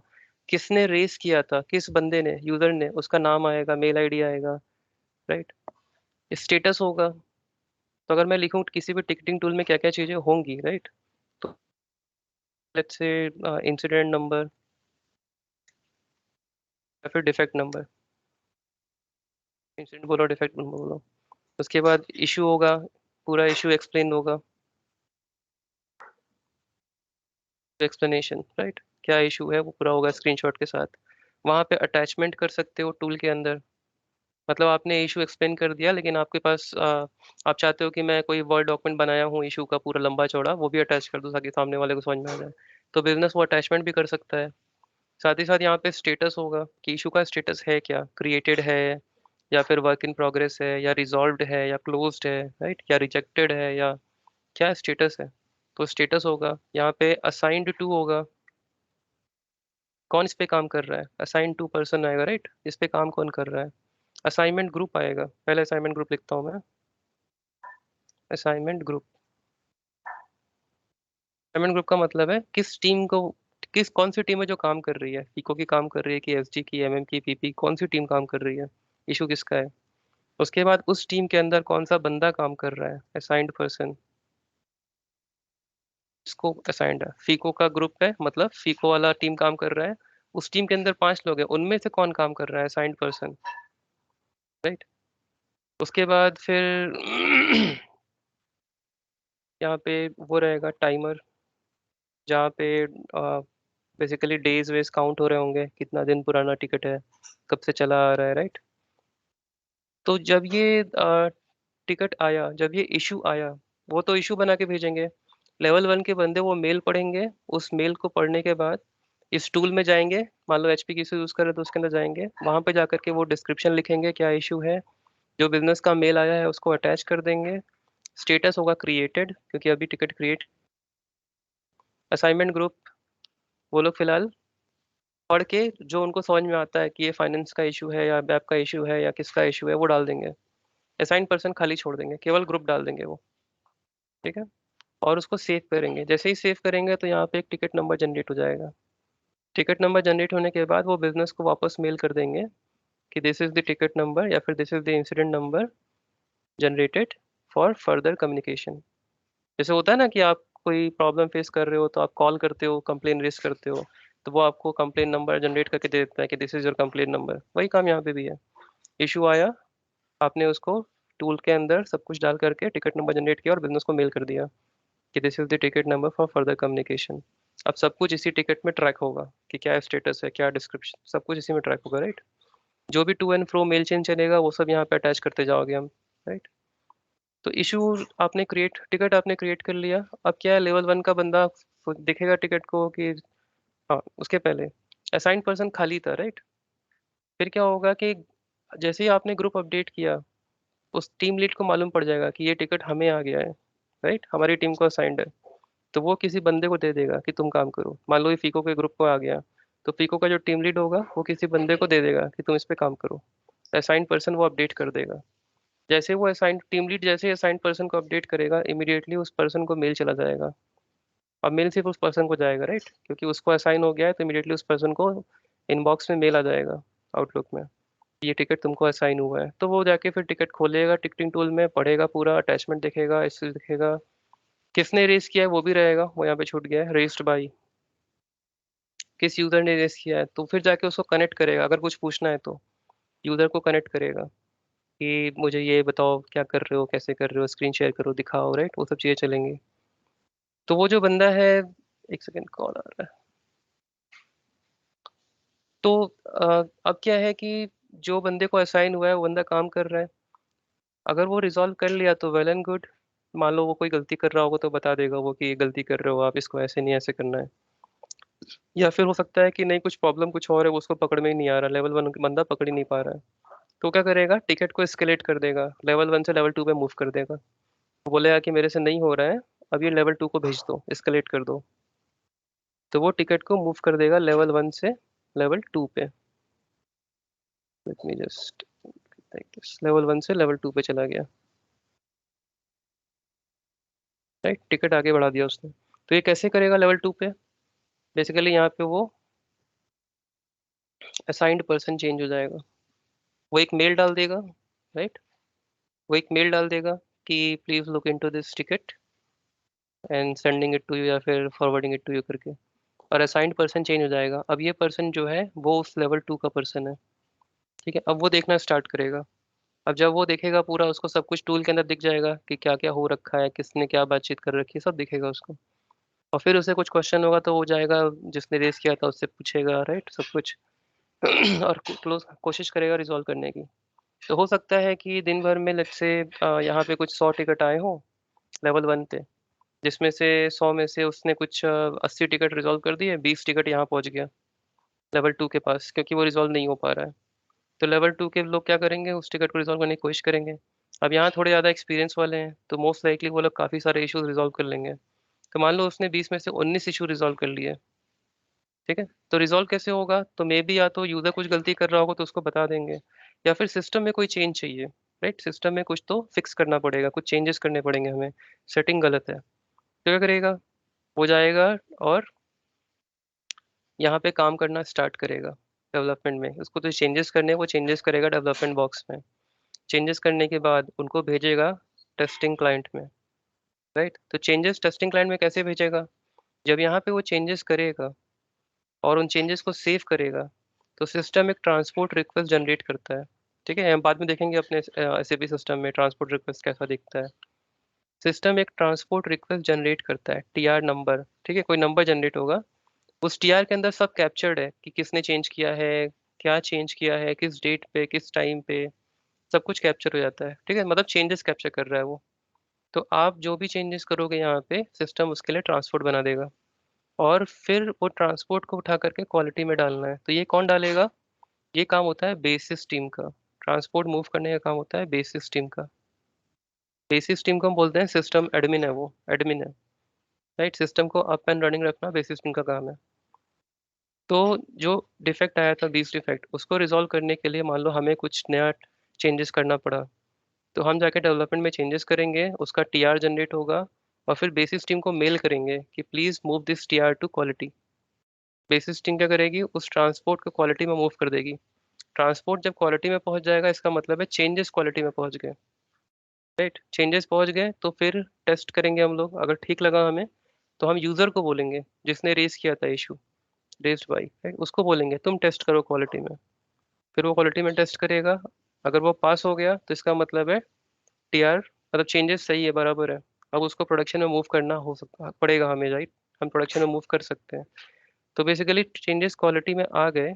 किसने रेस किया था, किस बंदे ने, यूजर ने, उसका नाम आएगा, मेल आईडी आएगा, राइट। स्टेटस होगा। तो अगर मैं लिखूँ किसी भी टिकटिंग टूल में क्या क्या चीज़ें होंगी, राइट, तो लेट्स से इंसिडेंट नंबर या फिर डिफेक्ट नंबर, इंसिडेंट बोलो डिफेक्ट नंबर बोलो। उसके बाद इशू होगा, पूरा इशू एक्सप्लेन होगा, एक्सप्लेनेशन, राइट, क्या इशू है वो पूरा होगा स्क्रीनशॉट के साथ। वहाँ पे अटैचमेंट कर सकते हो टूल के अंदर, मतलब आपने इशू एक्सप्लेन कर दिया, लेकिन आपके पास आप चाहते हो कि मैं कोई वर्ड डॉक्यूमेंट बनाया हूँ इशू का पूरा लंबा चौड़ा, वो भी अटैच कर दूँ ताकि सामने वाले को समझ में आ जाए। तो बिजनेस वो अटैचमेंट भी कर सकता है। साथ ही साथ यहाँ पे स्टेटस होगा कि इशू का स्टेटस है क्या, क्रिएटेड है, या फिर वर्क इन प्रोग्रेस है, या रिजॉल्व्ड है, या क्लोज्ड है, राइट, या रिजेक्टेड है, या क्या स्टेटस है। तो स्टेटस होगा यहाँ पे। असाइंड टू होगा, कौन इस पे काम कर रहा है, असाइंड टू पर्सन आएगा, राइट, इस पे काम कौन कर रहा है। असाइनमेंट ग्रुप आएगा, पहले असाइनमेंट ग्रुप लिखता हूँ मैं। असाइनमेंट ग्रुप, असाइनमेंट ग्रुप का मतलब है किस टीम को, किस कौन सी टीम है जो काम कर रही है, फीको की काम कर रही है कि SG की, MM की, PP, कौन सी टीम काम कर रही है, इशू किसका है। उसके बाद उस टीम के अंदर कौन सा बंदा काम कर रहा है, असाइंड पर्सन, इसको असाइंड है। फीको का ग्रुप है, मतलब फीको वाला टीम काम कर रहा है, उस टीम के अंदर 5 लोग हैं, उनमें से कौन काम कर रहा है, असाइंड पर्सन, राइट। उसके बाद फिर यहाँ पे वो रहेगा टाइमर, जहाँ पे बेसिकली डेज वेज काउंट हो रहे होंगे, कितना दिन पुराना टिकट है, कब से चला आ रहा है, राइट। तो जब ये टिकट आया, जब ये इशू आया, वो तो इशू बना के भेजेंगे। लेवल 1 के बंदे वो मेल पढ़ेंगे, उस मेल को पढ़ने के बाद इस टूल में जाएंगे, मान लो एचपी की यूज़ कर रहे तो उसके अंदर जाएंगे, वहां पे जाकर के वो डिस्क्रिप्शन लिखेंगे क्या इशू है, जो बिजनेस का मेल आया है उसको अटैच कर देंगे। स्टेटस होगा क्रिएटेड, क्योंकि अभी टिकट क्रिएट। असाइनमेंट ग्रुप, वो लोग फिलहाल पढ़ के जो उनको समझ में आता है कि ये फाइनेंस का इशू है या बैप का इशू है या किसका इशू है वो डाल देंगे। असाइन पर्सन खाली छोड़ देंगे, केवल ग्रुप डाल देंगे वो। ठीक है। और उसको सेव करेंगे, जैसे ही सेव करेंगे तो यहाँ पे एक टिकट नंबर जनरेट हो जाएगा। टिकट नंबर जनरेट होने के बाद वो बिजनेस को वापस मेल कर देंगे कि this is the ticket number या फिर this is the incident number generated for further communication. जैसे होता है ना कि आप कोई प्रॉब्लम फेस कर रहे हो तो आप कॉल करते हो, कंप्लेन रेज करते हो, तो वो आपको कंप्लेन नंबर जनरेट करके दे देता है कि this is your complain number. वही काम यहाँ पे भी है। इशू आया, आपने उसको टूल के अंदर सब कुछ डाल करके टिकट नंबर जनरेट किया और बिजनेस को मेल कर दिया कि this is the ticket number for further communication. अब सब कुछ इसी टिकट में ट्रैक होगा कि क्या स्टेटस है, क्या डिस्क्रिप्शन, सब कुछ इसी में ट्रैक होगा, राइट। जो भी to and fro mail chain चलेगा वो सब यहाँ पे अटैच करते जाओगे हम, राइट। तो इशू आपने क्रिएट, टिकट आपने क्रिएट कर लिया। अब क्या है, लेवल 1 का बंदा दिखेगा टिकट को कि हाँ, उसके पहले असाइंड पर्सन खाली था, राइट। फिर क्या होगा कि जैसे ही आपने ग्रुप अपडेट किया, उस टीम लीड को मालूम पड़ जाएगा कि ये टिकट हमें आ गया है, राइट, हमारी टीम को असाइंड है। तो वो किसी बंदे को दे देगा कि तुम काम करो। मान लो ये फीको के ग्रुप को आ गया, तो फीको का जो टीम लीड होगा वो किसी बंदे को दे देगा कि तुम इस पे काम करो। असाइंड पर्सन वो अपडेट कर देगा। जैसे वो असाइंड टीम लीड जैसे असाइंड पर्सन को अपडेट करेगा, इमीडिएटली उस पर्सन को मेल चला जाएगा। अब मेल सिर्फ उस पर्सन को जाएगा, राइट, क्योंकि उसको असाइन हो गया है, तो इमीडिएटली उस पर्सन को इनबॉक्स में मेल आ जाएगा आउटलुक में, ये टिकट तुमको असाइन हुआ है। तो वो जाके फिर टिकट खोलेगा टिकटिंग टूल में, पढ़ेगा, पूरा अटैचमेंट दिखेगा, इससे दिखेगा किसने रेस किया है वो भी रहेगा, वो यहाँ पे छूट गया है, रेस्ड बाई, किस यूजर ने रेस किया है। तो फिर जाके उसको कनेक्ट करेगा, अगर कुछ पूछना है तो यूजर को कनेक्ट करेगा कि मुझे ये बताओ क्या कर रहे हो, कैसे कर रहे हो, स्क्रीन शेयर करो, दिखाओ, राइट, वो सब चीज़ें चलेंगी। तो वो जो बंदा है, एक सेकेंड कॉल आ रहा है। तो अब क्या है कि जो बंदे को असाइन हुआ है वो बंदा काम कर रहा है। अगर वो रिजॉल्व कर लिया तो वेल एंड गुड। मान लो वो कोई गलती कर रहा होगा तो बता देगा वो कि ये गलती कर रहे हो आप, इसको ऐसे नहीं ऐसे करना है। या फिर हो सकता है कि नहीं, कुछ प्रॉब्लम कुछ और है, वो उसको पकड़ में ही नहीं आ रहा, लेवल 1 बंदा पकड़ ही नहीं पा रहा है। तो क्या करेगा, टिकट को एस्केलेट कर देगा, लेवल 1 से लेवल 2 पे मूव कर देगा। वो बोलेगा कि मेरे से नहीं हो रहा है, अब ये लेवल 2 को भेज दो, एस्केलेट कर दो। तो वो टिकट को मूव कर देगा लेवल 1 से लेवल 2 पे। Late me just like this, level 1 से लेवल 2 पे चला गया, राइट, टिकट आगे बढ़ा दिया उसने। तो ये कैसे करेगा लेवल 2 पे, बेसिकली यहाँ पे वो असाइंड पर्सन चेंज हो जाएगा। वो एक मेल डाल देगा, राइट, वो एक मेल डाल देगा कि please look into this ticket and sending it to you या फिर फॉरवर्डिंग इट टू यू करके। और असाइंड पर्सन चेंज हो जाएगा। अब ये पर्सन जो है वो उस लेवल 2 का पर्सन है। ठीक है, अब वो देखना स्टार्ट करेगा। अब जब वो देखेगा पूरा, उसको सब कुछ टूल के अंदर दिख जाएगा कि क्या क्या हो रखा है, किसने क्या बातचीत कर रखी है, सब दिखेगा उसको। और फिर उसे कुछ क्वेश्चन होगा तो वो जाएगा, जिसने रेस किया था उससे पूछेगा, राइट, सब कुछ। और क्लोज कोशिश करेगा रिजॉल्व करने की। तो हो सकता है कि दिन भर में लेट्स से यहाँ पे कुछ 100 टिकट आए हो लेवल 1 पे, जिसमें से 100 में से उसने कुछ 80 टिकट रिजॉल्व कर दिए, 20 टिकट यहाँ पहुंच गया लेवल 2 के पास, क्योंकि वो रिजॉल्व नहीं हो पा रहा है। तो लेवल 2 के लोग क्या करेंगे, उस टिकट को रिजॉल्व करने की कोशिश करेंगे। अब यहाँ थोड़े ज़्यादा एक्सपीरियंस वाले हैं तो मोस्ट लाइकली वो लोग काफ़ी सारे इश्यूज रिजॉल्व कर लेंगे। तो मान लो उसने 20 में से 19 इशू रिजॉल्व कर लिए। ठीक है। तो रिजॉल्व कैसे होगा, तो मे बी या तो यूज़र कुछ गलती कर रहा होगा तो उसको बता देंगे, या फिर सिस्टम में कोई चेंज चाहिए, राइट, सिस्टम में कुछ तो फिक्स करना पड़ेगा, कुछ चेंजेस करने पड़ेंगे हमें, सेटिंग गलत है। तो क्या करेगा, वो जाएगा और यहाँ पे काम करना स्टार्ट करेगा डेवलपमेंट में। उसको तो चेंजेस करने हैं, वो चेंजेस करेगा डेवलपमेंट बॉक्स में। चेंजेस करने के बाद उनको भेजेगा टेस्टिंग क्लाइंट में, राइट। तो चेंजेस टेस्टिंग क्लाइंट में कैसे भेजेगा, जब यहाँ पे वो चेंजेस करेगा और उन चेंजेस को सेव करेगा, तो सिस्टम एक ट्रांसपोर्ट रिक्वेस्ट जनरेट करता है। ठीक है, हम बाद में देखेंगे अपने एसएपी सिस्टम में ट्रांसपोर्ट रिक्वेस्ट कैसा दिखता है। सिस्टम एक ट्रांसपोर्ट रिक्वेस्ट जनरेट करता है, टीआर नंबर, ठीक है, कोई नंबर जनरेट होगा। उस टीआर के अंदर सब कैप्चर्ड है कि किसने चेंज किया है, क्या चेंज किया है, किस डेट पे, किस टाइम पे, सब कुछ कैप्चर हो जाता है, ठीक है, मतलब चेंजेस कैप्चर कर रहा है वो। तो आप जो भी चेंजेस करोगे यहाँ पे, सिस्टम उसके लिए ट्रांसपोर्ट बना देगा, और फिर वो ट्रांसपोर्ट को उठा करके क्वालिटी में डालना है। तो ये कौन डालेगा? ये काम होता है बेसिस टीम का। ट्रांसपोर्ट मूव करने का काम होता है बेसिस टीम का। बेसिस टीम को हम बोलते हैं सिस्टम एडमिन, है वो एडमिन है, राइट। सिस्टम को अप एंड रनिंग रखना बेसिस टीम का काम है। तो जो डिफेक्ट आया था, 20 डिफेक्ट, उसको रिजॉल्व करने के लिए मान लो हमें कुछ नया चेंजेस करना पड़ा, तो हम जाके डेवलपमेंट में चेंजेस करेंगे, उसका टीआर जनरेट होगा, और फिर बेसिस टीम को मेल करेंगे कि please move this TR to quality. Basis team क्या करेगी? उस ट्रांसपोर्ट को क्वालिटी में मूव कर देगी। ट्रांसपोर्ट जब क्वालिटी में पहुंच जाएगा, इसका मतलब है चेंजेस क्वालिटी में पहुंच गए, राइट। चेंजेस पहुंच गए तो फिर टेस्ट करेंगे हम लोग, अगर ठीक लगा हमें तो हम यूजर को बोलेंगे, जिसने रेस किया था इशू, रेस्ड बाई, राइट, उसको बोलेंगे तुम टेस्ट करो क्वालिटी में। फिर वो क्वालिटी में टेस्ट करेगा, अगर वो पास हो गया तो इसका मतलब है टीआर, मतलब चेंजेस सही है, बराबर है। अब उसको प्रोडक्शन में मूव करना हो सकता पड़ेगा हमें, राइट, हम प्रोडक्शन में मूव कर सकते हैं। तो बेसिकली चेंजेस क्वालिटी में आ गए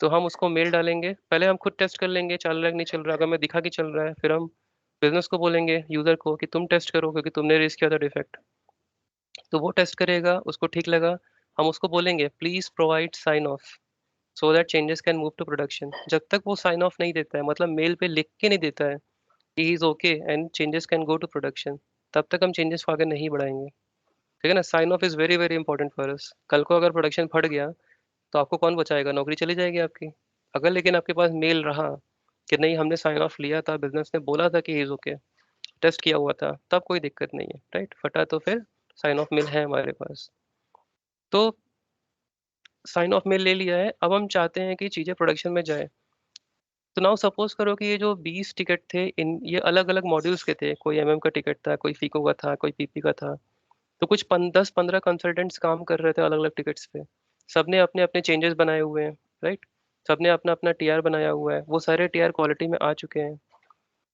तो हम उसको मेल डालेंगे, पहले हम खुद टेस्ट कर लेंगे चल रहा है कि नहीं चल रहा है, अगर मैं दिखा कि चल रहा है फिर हम बिजनेस को बोलेंगे, यूजर को, कि तुम टेस्ट करो क्योंकि तुमने रेस किया था डिफेक्ट। तो वो टेस्ट करेगा, उसको ठीक लगा, हम उसको बोलेंगे please provide sign off so that changes can move to production. जब तक वो साइन ऑफ नहीं देता है, मतलब मेल पे लिख के नहीं देता है ही is okay and changes can go to production, तब तक हम चेंजेस को आगे नहीं बढ़ाएंगे, ठीक है ना। Sign off is very very important for us. कल को अगर प्रोडक्शन फट गया तो आपको कौन बचाएगा? नौकरी चली जाएगी आपकी। अगर लेकिन आपके पास मेल रहा कि नहीं हमने साइन ऑफ लिया था, बिजनेस ने बोला था कि इज ओके, टेस्ट किया हुआ था, तब कोई दिक्कत नहीं है, राइट। फटा तो फिर साइन ऑफ मेल है हमारे पास। तो साइन ऑफ मेल ले लिया है, अब हम चाहते हैं कि चीजें प्रोडक्शन में जाए। तो नाउ सपोज करो कि ये जो 20 टिकट थे, इन ये अलग अलग मॉड्यूल्स के थे, कोई का टिकट था, कोई फीको का था, कोई पीपी का था। तो कुछ 10-15 कंसल्टेंट्स काम कर रहे थे अलग अलग टिकट्स पे। सबने अपने अपने चेंजेस बनाए हुए हैं, राइट। सबने अपना अपना टीआर बनाया हुआ है, वो सारे टीआर क्वालिटी में आ चुके हैं।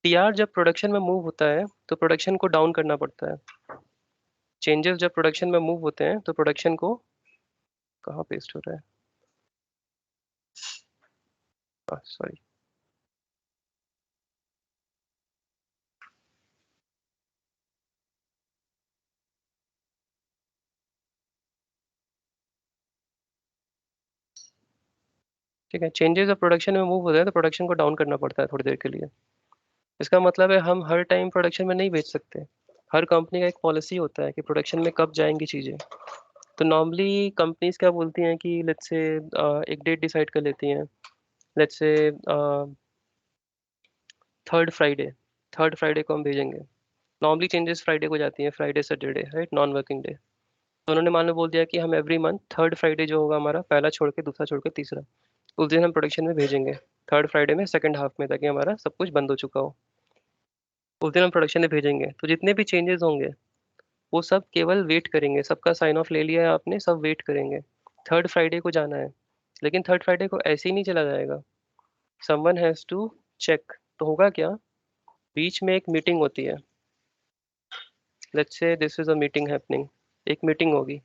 टीआर जब प्रोडक्शन में मूव होता है तो प्रोडक्शन को डाउन करना पड़ता है। चेंजेस जब प्रोडक्शन में मूव होते हैं तो प्रोडक्शन को, कहाँ पेस्ट हो रहा है, सॉरी, ठीक है। चेंजेस जब प्रोडक्शन में मूव होते हैं तो प्रोडक्शन को डाउन करना पड़ता है थोड़ी देर के लिए। इसका मतलब है हम हर टाइम प्रोडक्शन में नहीं बेच सकते। हर कंपनी का एक पॉलिसी होता है कि प्रोडक्शन में कब जाएंगी चीज़ें। तो नॉर्मली कंपनीज क्या बोलती हैं कि लेट्स से एक डेट डिसाइड कर लेती हैं, let's say third Friday, third Friday को हम भेजेंगे। नॉर्मली चेंजेस फ्राइडे को जाती हैं, Friday Saturday, right, non working day. तो उन्होंने मान लो बोल दिया कि हम एवरी मंथ थर्ड फ्राइडे जो होगा हमारा, पहला छोड़ के दूसरा छोड़ के तीसरा, उस दिन हम प्रोडक्शन में भेजेंगे। थर्ड फ्राइडे में सेकंड हाफ में, ताकि हमारा सब कुछ बंद हो चुका हो, उस दिन हम प्रोडक्शन में भेजेंगे। तो जितने भी चेंजेस होंगे वो सब केवल वेट करेंगे, सबका साइन ऑफ ले लिया है आपने, सब वेट करेंगे। थर्ड फ्राइडे को जाना है, लेकिन थर्ड फ्राइडे को ऐसे ही नहीं चला जाएगा, समवन हैज टू चेक। तो होगा क्या, बीच में एक मीटिंग होती है, let's say this is a meeting happening, एक मीटिंग होगी।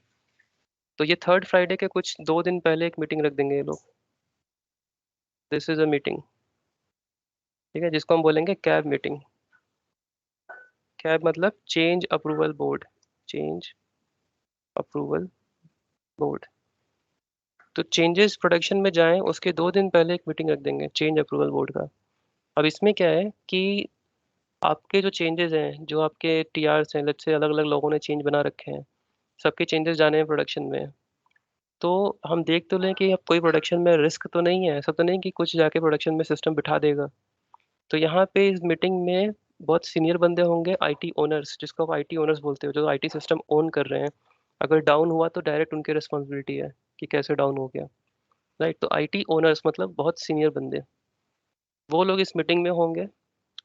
तो ये थर्ड फ्राइडे के कुछ 2 दिन पहले एक मीटिंग रख देंगे ये लोग, दिस इज अ मीटिंग, ठीक है, जिसको हम बोलेंगे कैब मीटिंग। कैब मतलब change approval board, change approval board. तो चेंजेस प्रोडक्शन में जाएं उसके 2 दिन पहले एक मीटिंग रख देंगे चेंज अप्रूवल बोर्ड का। अब इसमें क्या है कि आपके जो चेंजेस हैं, जो आपके टीआरस हैं, लेट्स से अलग अलग लोगों ने चेंज बना रखे हैं, सबके चेंजेस जाने हैं प्रोडक्शन में। तो हम देख तो लें कि अब कोई प्रोडक्शन में रिस्क तो नहीं है, ऐसा तो नहीं कि कुछ जाके प्रोडक्शन में सिस्टम बिठा देगा। तो यहाँ पे इस मीटिंग में बहुत सीनियर बंदे होंगे, आईटी ओनर्स, जिसको आप आईटी ओनर्स बोलते हो, जो आईटी सिस्टम ओन कर रहे हैं। अगर डाउन हुआ तो डायरेक्ट उनकी रिस्पॉन्सिबिलिटी है कि कैसे डाउन हो गया, राइट। तो आईटी ओनर्स मतलब बहुत सीनियर बंदे, वो लोग इस मीटिंग में होंगे।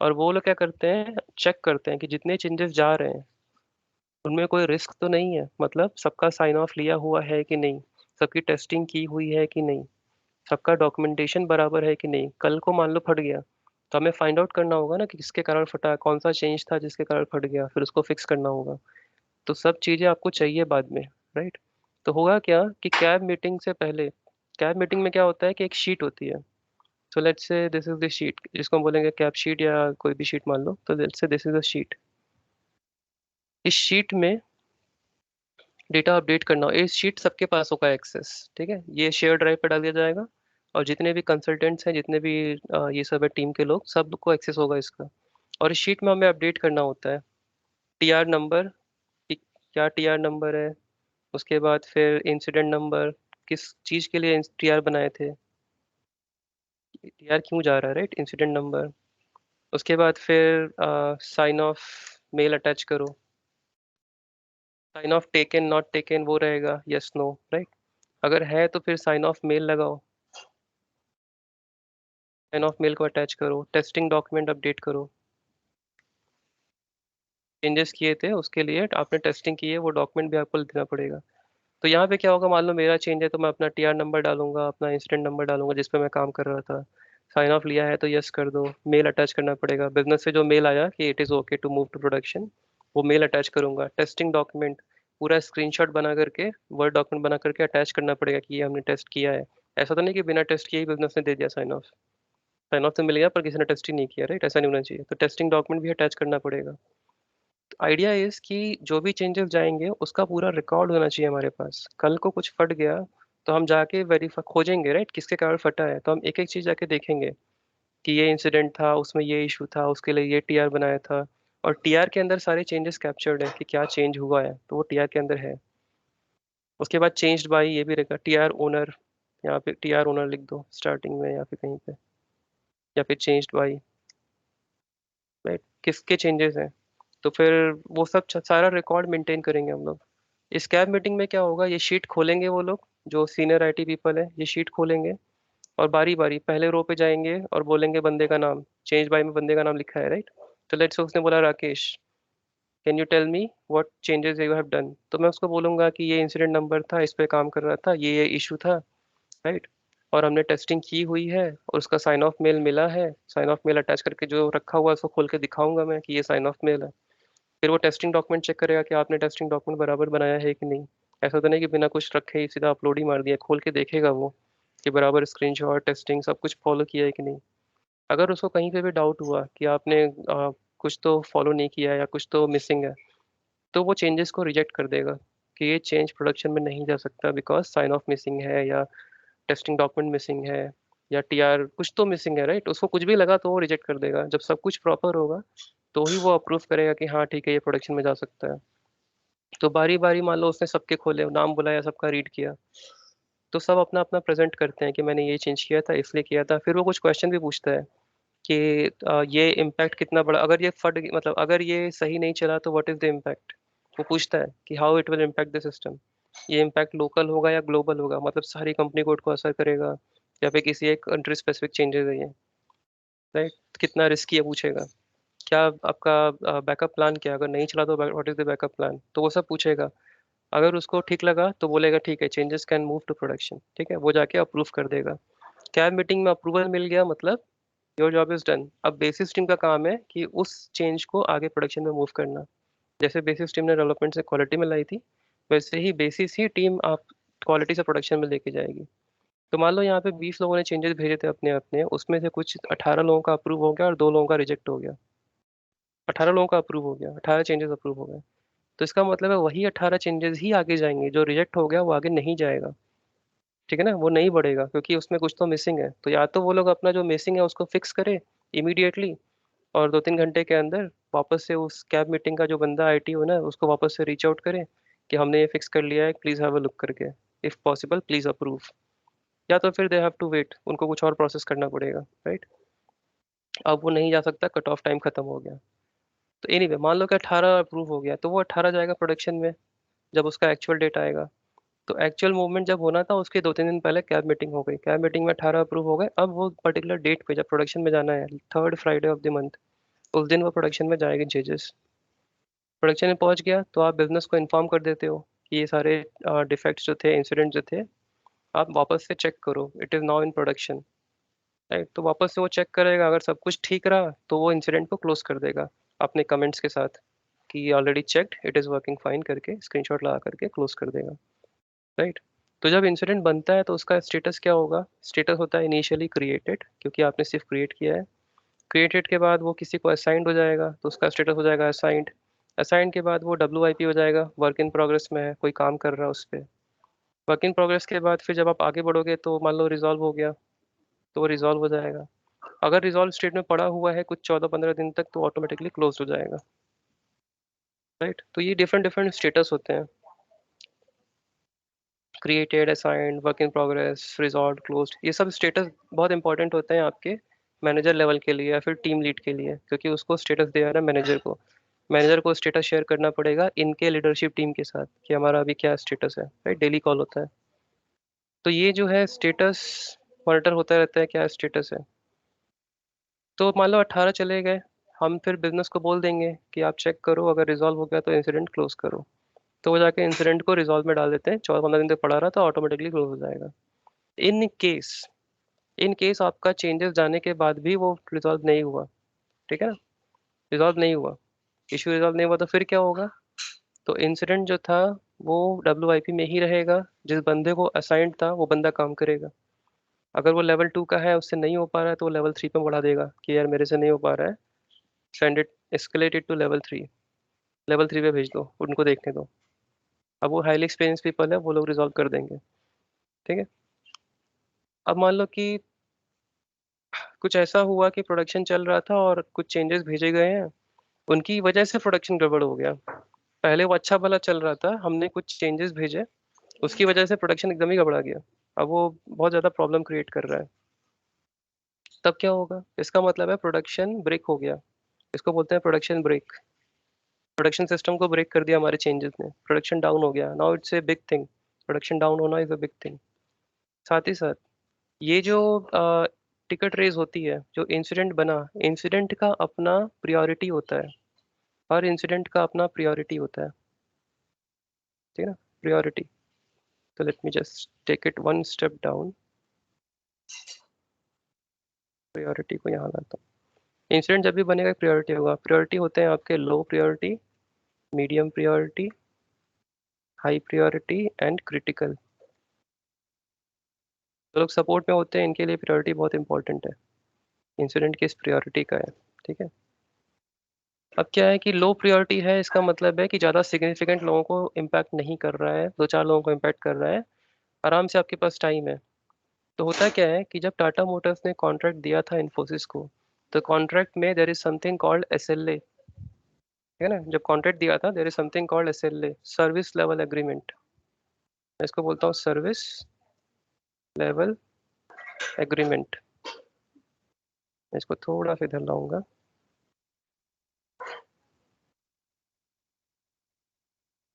और वो लोग क्या करते हैं, चेक करते हैं कि जितने चेंजेस जा रहे हैं उनमें कोई रिस्क तो नहीं है, मतलब सबका साइन ऑफ लिया हुआ है कि नहीं, सबकी टेस्टिंग की हुई है कि नहीं, सबका डॉक्यूमेंटेशन बराबर है कि नहीं। कल को मान लो फट गया तो हमें फाइंड आउट करना होगा ना कि किसके कारण फटा, कौन सा चेंज था जिसके कारण फट गया, फिर उसको फिक्स करना होगा। तो सब चीज़ें आपको चाहिए बाद में, राइट। तो होगा क्या कि कैब मीटिंग से पहले, कैब मीटिंग में क्या होता है कि एक शीट होती है। सो let's say this is the sheet, जिसको हम बोलेंगे कैब शीट या कोई भी शीट मान लो। तो let's say this is the sheet. इस शीट में डेटा अपडेट करना हो, इस शीट सबके पास होगा एक्सेस, ठीक है। ये शेयर ड्राइव पे डाल दिया जाएगा, और जितने भी कंसल्टेंट्स हैं, जितने भी ये सब है टीम के लोग, सबको एक्सेस होगा इसका। और इस शीट में हमें अपडेट करना होता है टीआर नंबर, कि क्या टीआर नंबर है। उसके बाद फिर इंसिडेंट नंबर, किस चीज़ के लिए टीआर बनाए थे, टीआर क्यों जा रहा है, राइट, इंसिडेंट नंबर। उसके बाद फिर साइन ऑफ मेल अटैच करो, sign off taken not taken वो रहेगा यस नो, राइट। अगर है तो फिर साइन ऑफ मेल लगाओ, साइन ऑफ मेल को अटैच करो, टेस्टिंग डॉक्यूमेंट अपडेट करो, चेंजेस किए थे उसके लिए आपने टेस्टिंग की है वो डॉक्यूमेंट भी आपको देना पड़ेगा। तो यहाँ पे क्या होगा, मान लो मेरा चेंज है तो मैं अपना टीआर नंबर डालूंगा, अपना इंसिडेंट नंबर डालूंगा जिस पे मैं काम कर रहा था। साइन ऑफ लिया है तो यस कर दो, मेल अटैच करना पड़ेगा, बिजनेस से जो मेल आया कि it is okay to move to production, वो मेल अटैच करूंगा। टेस्टिंग डॉक्यूमेंट पूरा स्क्रीनशॉट बना करके, वर्ड डॉक्यूमेंट बना करके अटैच करना पड़ेगा कि ये हमने टेस्ट किया है। ऐसा तो नहीं कि बिना टेस्ट किए ही बिजनेस ने दे दिया साइन ऑफ, साइन ऑफ तो मिल गया पर किसी ने टेस्ट ही नहीं किया, राइट, ऐसा नहीं होना चाहिए। तो टेस्टिंग डॉक्यूमेंट भी अटैच करना पड़ेगा। आइडिया इज कि जो भी चेंजेस जाएंगे उसका पूरा रिकॉर्ड होना चाहिए हमारे पास। कल को कुछ फट गया तो हम जाके वेरीफाई खोजेंगे, राइट, किसके कारण फटा है, तो हम एक एक चीज जाके देखेंगे कि ये इंसिडेंट था, उसमें ये इशू था, उसके लिए ये टीआर बनाया था। और टीआर के अंदर सारे चेंजेस कैप्चर्ड है कि क्या चेंज हुआ है, तो वो टीआर के अंदर है। उसके बाद चेंज्ड बाय ये भी रहेगा, टीआर ओनर, यहाँ पे टीआर ओनर लिख दो स्टार्टिंग में या फिर कहीं पे, या फिर चेंज्ड बाय, राइट, किसके चेंजेस हैं। तो फिर वो सब सारा रिकॉर्ड मेंटेन करेंगे हम लोग। इस कैब मीटिंग में क्या होगा, ये शीट खोलेंगे वो लोग जो सीनियर आईटी पीपल है, ये शीट खोलेंगे और बारी बारी पहले रो पे जाएंगे और बोलेंगे बंदे का नाम, चेंज बाय में बंदे का नाम लिखा है, राइट। तो लेट्स से उसने बोला Rakesh, can you tell me what changes you have done. तो मैं उसको बोलूंगा कि ये इंसिडेंट नंबर था, इस पे काम कर रहा था, ये इशू था, राइट। और हमने टेस्टिंग की हुई है और उसका साइन ऑफ मेल मिला है, साइन ऑफ मेल अटैच करके जो रखा हुआ है उसको खोल के दिखाऊंगा मैं कि ये साइन ऑफ मेल है। फिर वो टेस्टिंग डॉक्यूमेंट चेक करेगा कि आपने टेस्टिंग डॉक्यूमेंट बराबर बनाया है कि नहीं। ऐसा तो नहीं कि बिना कुछ रखे ही सीधा अपलोड ही मार दिया, खोल के देखेगा वो कि बराबर स्क्रीनशॉट टेस्टिंग सब कुछ फॉलो किया है कि नहीं। अगर उसको कहीं पे भी डाउट हुआ कि आपने कुछ तो फॉलो नहीं किया है या कुछ तो मिसिंग है, तो वो चेंजेस को रिजेक्ट कर देगा कि ये चेंज प्रोडक्शन में नहीं जा सकता बिकॉज साइन ऑफ मिसिंग है, या टेस्टिंग डॉक्यूमेंट मिसिंग है, या टीआर कुछ तो मिसिंग है, राइट। उसको कुछ भी लगा तो वो रिजेक्ट कर देगा। जब सब कुछ प्रॉपर होगा तो ही वो अप्रूव करेगा कि हाँ ठीक है ये प्रोडक्शन में जा सकता है। तो बारी बारी मान लो उसने सबके खोले, नाम बुलाया, सबका रीड किया, तो सब अपना अपना प्रेजेंट करते हैं कि मैंने ये चेंज किया था, इसलिए किया था। फिर वो कुछ क्वेश्चन भी पूछता है कि ये इम्पैक्ट कितना बड़ा, अगर ये मतलब अगर ये सही नहीं चला तो व्हाट इज द इम्पैक्ट। वो पूछता है कि how it will impact the system, ये इम्पैक्ट लोकल होगा या ग्लोबल होगा, मतलब सारी कंपनी कोड को असर करेगा या फिर किसी एक कंट्री स्पेसिफिक चेंजेस है ये, राइट। कितना रिस्की है पूछेगा, क्या आपका बैकअप प्लान, क्या अगर नहीं चला तो what is the backup plan, तो वो सब पूछेगा। अगर उसको ठीक लगा तो बोलेगा ठीक है changes can move to production, ठीक है, वो जाके अप्रूव कर देगा। कैब मीटिंग में अप्रूवल मिल गया मतलब योर जॉब इज डन। अब बेसिस टीम का काम है कि उस चेंज को आगे प्रोडक्शन में मूव करना। जैसे बेसिस टीम ने डेवलपमेंट से क्वालिटी में लाई थी, वैसे ही बेसिस ही टीम आप क्वालिटी से प्रोडक्शन में लेके जाएगी। तो मान लो यहाँ पे 20 लोगों ने चेंजेस भेजे थे अपने अपने, उसमें से कुछ 18 लोगों का अप्रूव हो गया और 2 लोगों का रिजेक्ट हो गया। 18 लोगों का अप्रूव हो गया, 18 चेंजेस अप्रूव हो गए। तो इसका मतलब है वही 18 चेंजेस ही आगे जाएंगे, जो रिजेक्ट हो गया वो आगे नहीं जाएगा, ठीक है ना, वो नहीं बढ़ेगा क्योंकि उसमें कुछ तो मिसिंग है। तो या तो वो लोग अपना जो मिसिंग है उसको फिक्स करे इमीडिएटली, और 2-3 घंटे के अंदर वापस से उस कैब मीटिंग का जो बंदा आईटी हो ना उसको वापस से रीच आउट करे कि हमने ये फिक्स कर लिया है, प्लीज हैव अ लुक करके, इफ पॉसिबल प्लीज अप्रूव। या तो फिर दे हैव टू वेट, उनको कुछ और प्रोसेस करना पड़ेगा, राइट। अब वो नहीं जा सकता, कट ऑफ टाइम खत्म हो गया। तो एनीवे मान लो कि 18 अप्रूव हो गया तो वो 18 जाएगा प्रोडक्शन में जब उसका एक्चुअल डेट आएगा। तो एक्चुअल मूवमेंट जब होना था उसके 2-3 दिन पहले कैब मीटिंग हो गई, कैब मीटिंग में 18 अप्रूव हो गए। अब वो पर्टिकुलर डेट पे जब प्रोडक्शन में जाना है, third Friday of the month, उस दिन वो प्रोडक्शन में जाएगी चेंजेस। प्रोडक्शन में पहुंच गया तो आप बिजनेस को इन्फॉर्म कर देते हो कि ये सारे डिफेक्ट्स जो थे, इंसिडेंट जो थे, आप वापस से चेक करो, it is now in production. Right. तो वापस से वो चेक करेगा, अगर सब कुछ ठीक रहा तो वो इंसिडेंट को क्लोज कर देगा अपने कमेंट्स के साथ कि already checked, it is working fine करके स्क्रीनशॉट लगा करके क्लोज कर देगा। राइट। तो जब इंसिडेंट बनता है तो उसका स्टेटस क्या होगा? स्टेटस होता है इनिशियली क्रिएटेड, क्योंकि आपने सिर्फ क्रिएट किया है। क्रिएटेड के बाद वो किसी को असाइंड हो जाएगा तो उसका स्टेटस हो जाएगा असाइंड। असाइंड के बाद वो WIP हो जाएगा, वर्क इन प्रोग्रेस में है, कोई काम कर रहा है उस पर। वर्क इन प्रोग्रेस के बाद फिर जब आप आगे बढ़ोगे तो मान लो रिजॉल्व हो गया, तो वो रिजॉल्व हो जाएगा। अगर रिजॉल्व स्टेट में पड़ा हुआ है कुछ 14-15 दिन तक तो ऑटोमेटिकली क्लोज हो जाएगा। राइट। तो ये डिफरेंट डिफरेंट स्टेटस होते हैं, created, assigned, work in progress, resolve, closed. ये सब स्टेटस बहुत इंपॉर्टेंट होते हैं आपके मैनेजर लेवल के लिए या फिर टीम लीड के लिए, क्योंकि उसको स्टेटस देना है मैनेजर को। मैनेजर को स्टेटस शेयर करना पड़ेगा इनके लीडरशिप टीम के साथ कि हमारा अभी क्या स्टेटस है। राइट। डेली कॉल होता है। तो ये जो है स्टेटस मॉनिटर होता रहता है, क्या स्टेटस है। तो मान लो 18 चले गए, हम फिर बिजनेस को बोल देंगे कि आप चेक करो, अगर रिजॉल्व हो गया तो इंसिडेंट क्लोज करो। तो वो जाके इंसिडेंट को रिजॉल्व में डाल देते हैं, 14-15 दिन तक पड़ा रहा तो ऑटोमेटिकली क्लोज हो जाएगा। इन केस इन केस आपका चेंजेस जाने के बाद भी वो रिजॉल्व नहीं हुआ, ठीक है ना, रिजॉल्व नहीं हुआ, इशू रिजॉल्व नहीं हुआ, तो फिर क्या होगा? तो इंसिडेंट जो था वो WIP में ही रहेगा, जिस बंदे को असाइंड था वो बंदा काम करेगा। अगर वो लेवल 2 का है, उससे नहीं हो पा रहा है, तो वो लेवल 3 पे बढ़ा देगा कि यार मेरे से नहीं हो पा रहा है, send it, escalate it to level 3, level 3 पे भेज दो, उनको देखने दो। अब वो हाईली एक्सपीरियंस पीपल है, वो लोग रिजॉल्व कर देंगे। ठीक है। अब मान लो कि कुछ ऐसा हुआ कि प्रोडक्शन चल रहा था और कुछ चेंजेस भेजे गए हैं, उनकी वजह से प्रोडक्शन गड़बड़ हो गया। पहले वो अच्छा भला चल रहा था, हमने कुछ चेंजेस भेजे, उसकी वजह से प्रोडक्शन एकदम ही गड़बड़ा गया। अब वो बहुत ज़्यादा प्रॉब्लम क्रिएट कर रहा है। तब क्या होगा? इसका मतलब है प्रोडक्शन ब्रेक हो गया। इसको बोलते हैं प्रोडक्शन ब्रेक। प्रोडक्शन सिस्टम को ब्रेक कर दिया हमारे चेंजेस ने, प्रोडक्शन डाउन हो गया। Now it's a big thing. Production down होना इज़ अ बिग थिंग। साथ ही साथ ये जो टिकट रेज होती है, जो इंसिडेंट बना, इंसिडेंट का अपना प्रियोरिटी होता है। हर इंसिडेंट का अपना प्रियोरिटी होता है। ठीक है ना, प्रियोरिटी। तो let me just take it one step down. Priority को यहाँ लाता हूँ। इंसिडेंट जब भी बनेगा प्रियोरिटी होगा। प्रियोरिटी होते हैं आपके low priority, medium priority, high priority and critical. जो लोग सपोर्ट में होते हैं इनके लिए प्रियोरिटी बहुत इंपॉर्टेंट है। इंसिडेंट किस प्रियोरिटी का है। ठीक है। अब क्या है कि लो प्रायोरिटी है, इसका मतलब है कि ज़्यादा सिग्निफिकेंट लोगों को इम्पैक्ट नहीं कर रहा है, 2-4 लोगों को इम्पैक्ट कर रहा है, आराम से आपके पास टाइम है। तो होता क्या है कि जब टाटा मोटर्स ने कॉन्ट्रैक्ट दिया था इन्फोसिस को, तो कॉन्ट्रैक्ट में there is something called SLA। है ना, जब कॉन्ट्रैक्ट दिया था there is something called SLA, service level agreement. मैं इसको बोलता हूँ सर्विस लेवल एग्रीमेंट। मैं इसको थोड़ा सा इधर लाऊंगा।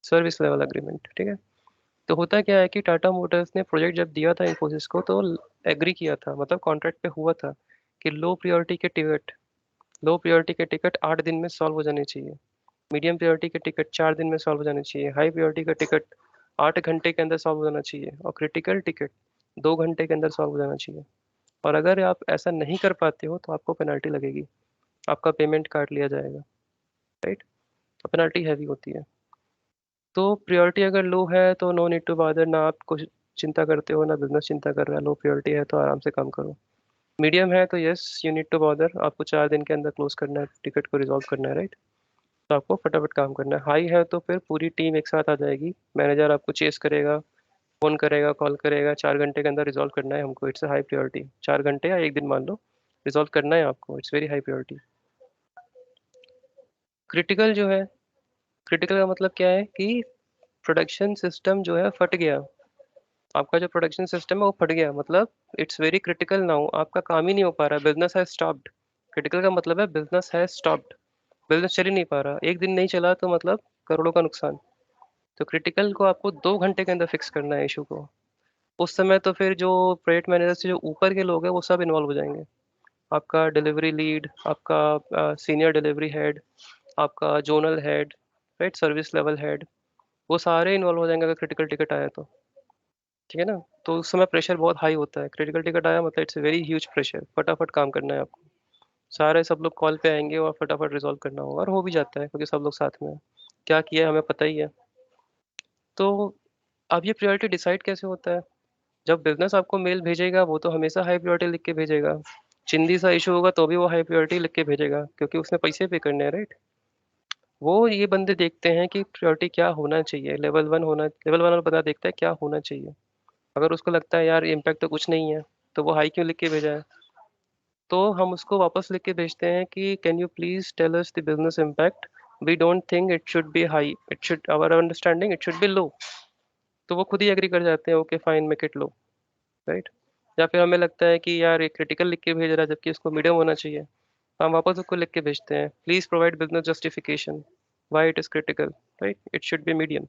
सर्विस लेवल एग्रीमेंट, ठीक है। तो होता क्या है कि टाटा मोटर्स ने प्रोजेक्ट जब दिया था इन्फोसिस को तो एग्री किया था, मतलब कॉन्ट्रैक्ट पे हुआ था कि लो प्रायोरिटी के टिकट 8 दिन में सॉल्व हो जाने चाहिए, मीडियम प्रायोरिटी के टिकट 4 दिन में सॉल्व हो जाने चाहिए, हाई प्रायोरिटी का टिकट 8 घंटे के अंदर सॉल्व हो जाना चाहिए, और क्रिटिकल टिकट 2 घंटे के अंदर सॉल्व हो जाना चाहिए। और अगर आप ऐसा नहीं कर पाते हो तो आपको पेनल्टी लगेगी, आपका पेमेंट काट लिया जाएगा। राइट। तो पेनल्टी हैवी होती है। तो प्रायोरिटी अगर लो है तो नो नीड टू बादर, ना आप कुछ चिंता करते हो ना बिजनेस चिंता कर रहा है। लो प्रायोरिटी है तो आराम से काम करो। मीडियम है तो yes you need to bother, आपको 4 दिन के अंदर क्लोज करना है, टिकट को रिजॉल्व करना है। राइट। तो आपको फटाफट काम करना है। हाई है तो फिर पूरी टीम एक साथ आ जाएगी, मैनेजर आपको चेस करेगा, फोन करेगा, कॉल करेगा, 4 घंटे के अंदर रिजॉल्व करना है हमको, इट्स हाई प्रायोरिटी। 4 घंटे या एक दिन मान लो, रिजॉल्व करना है आपको, it's very high priority. Critical जो है, क्रिटिकल का मतलब क्या है कि प्रोडक्शन सिस्टम जो है फट गया, आपका जो प्रोडक्शन सिस्टम है वो फट गया, मतलब इट्स वेरी क्रिटिकल नाउ, आपका काम ही नहीं हो पा रहा, बिजनेस है स्टॉप्ड। क्रिटिकल का मतलब है बिजनेस है स्टॉप्ड, बिजनेस चल ही नहीं पा रहा, एक दिन नहीं चला तो मतलब करोड़ों का नुकसान। तो क्रिटिकल को आपको 2 घंटे के अंदर फिक्स करना है इशू को। उस समय तो फिर जो प्रोजेक्ट मैनेजर से जो ऊपर के लोग हैं वो सब इन्वॉल्व हो जाएंगे, आपका डिलीवरी लीड, आपका सीनियर डिलीवरी हेड, आपका zonal head, right, service level head, वो सारे इन्वॉल्व हो जाएंगे अगर क्रिटिकल टिकट आया तो। ठीक है ना। तो उस समय प्रेशर बहुत हाई होता है, क्रिटिकल टिकट आया मतलब इट्स वेरी ह्यूज प्रेशर, फटाफट काम करना है आपको, सारे सब लोग कॉल पे आएंगे और फटाफट रिजॉल्व करना होगा, और हो भी जाता है क्योंकि सब लोग साथ में हैं। क्या किया है हमें पता ही है। तो अब ये प्रायोरिटी डिसाइड कैसे होता है? जब बिजनेस आपको मेल भेजेगा वो तो हमेशा हाई प्रायोरिटी लिख के भेजेगा, चिंदी सा इशू होगा तो भी वो हाई प्रायोरिटी लिख के भेजेगा क्योंकि उसने पैसे पे करने हैं, राइट। वो ये बंदे देखते हैं कि प्रायोरिटी क्या होना चाहिए, लेवल वन वाला बंदा देखता है क्या होना चाहिए। अगर उसको लगता है यार इम्पैक्ट तो कुछ नहीं है, तो वो हाई क्यों लिख के भेजा है? तो हम उसको वापस लिख के भेजते हैं कि can you please tell us the business impact, we don't think it should be high, it should our understanding it should be low. तो वो खुद ही एग्री कर जाते हैं, okay fine make it low, right. या फिर हमें लगता है कि यार ये क्रिटिकल लिख के भेज रहा है जबकि इसको मीडियम होना चाहिए, तो हम वापस उसको लिख के भेजते हैं please provide business justification why it is critical, right, it should B medium.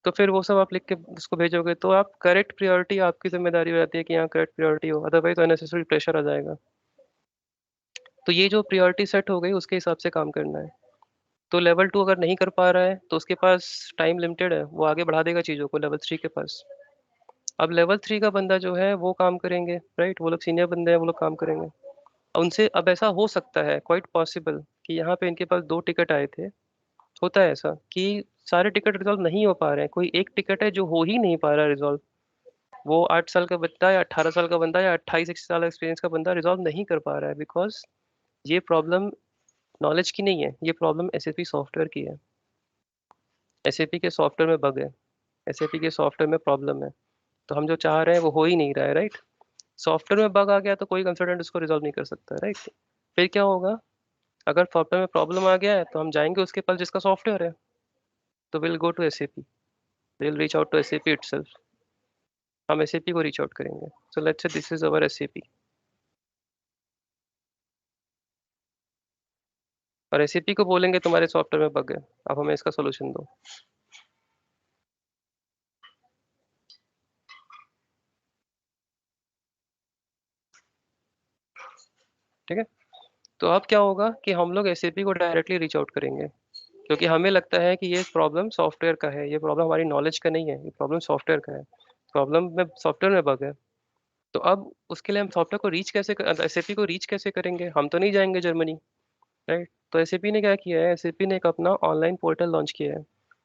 तो फिर वो सब आप लिख के उसको भेजोगे तो आप करेक्ट प्रायोरिटी, आपकी जिम्मेदारी हो जाती है कि यहाँ करेक्ट प्रायोरिटी हो, अदरवाइज अननेसेसरी प्रेशर आ जाएगा। तो ये जो प्रायोरिटी सेट हो गई उसके हिसाब से काम करना है। तो लेवल टू अगर नहीं कर पा रहा है तो उसके पास टाइम लिमिटेड है, वो आगे बढ़ा देगा चीज़ों को लेवल थ्री के पास। अब लेवल थ्री का बंदा जो है वो काम करेंगे, राइट, वो लोग सीनियर बंदे हैं, वो लोग काम करेंगे। उनसे अब ऐसा हो सकता है, क्वाइट पॉसिबल, कि यहाँ पे इनके पास दो टिकट आए थे। होता है ऐसा कि सारे टिकट रिजॉल्व नहीं हो पा रहे हैं, कोई एक टिकट है जो हो ही नहीं पा रहा है रिजॉल्व। वो 8 साल का बंदा या 18 साल का बंदा या 28 साल एक्सपीरियंस का बंदा रिजॉल्व नहीं कर पा रहा है, बिकॉज ये प्रॉब्लम नॉलेज की नहीं है, ये प्रॉब्लम एसएपी सॉफ्टवेयर की है। एसएपी के सॉफ्टवेयर में बग है, एसएपी के सॉफ्टवेयर में प्रॉब्लम है। तो हम जो चाह रहे हैं वो हो ही नहीं रहा है, राइट। सॉफ्टवेयर में बग आ गया तो कोई कंसल्टेंट उसको रिजॉल्व नहीं कर सकता, राइट। फिर क्या होगा? अगर सॉफ्टवेयर में प्रॉब्लम आ गया है तो हम जाएंगे उसके पास जिसका सॉफ्टवेयर है, तो will go to SAP, will reach out to SAP itself. हम एसएपी को रीच आउट करेंगे, so let's say this is our SAP, और एसएपी को बोलेंगे तुम्हारे सॉफ्टवेयर में बग है, अब हमें इसका सोल्यूशन दो। ठीक है। तो अब क्या होगा कि हम लोग एसएपी को डायरेक्टली रीच आउट करेंगे, क्योंकि हमें लगता है कि ये प्रॉब्लम सॉफ्टवेयर का है, ये प्रॉब्लम हमारी नॉलेज का नहीं है, ये प्रॉब्लम सॉफ्टवेयर का है, प्रॉब्लम में सॉफ्टवेयर में बग है। तो अब उसके लिए हम सॉफ्टवेयर को रीच कैसे, एसएपी को रीच कैसे करेंगे? हम तो नहीं जाएंगे जर्मनी, राइट। तो एसएपी ने क्या किया है, एसएपी ने एक अपना ऑनलाइन पोर्टल लॉन्च किया है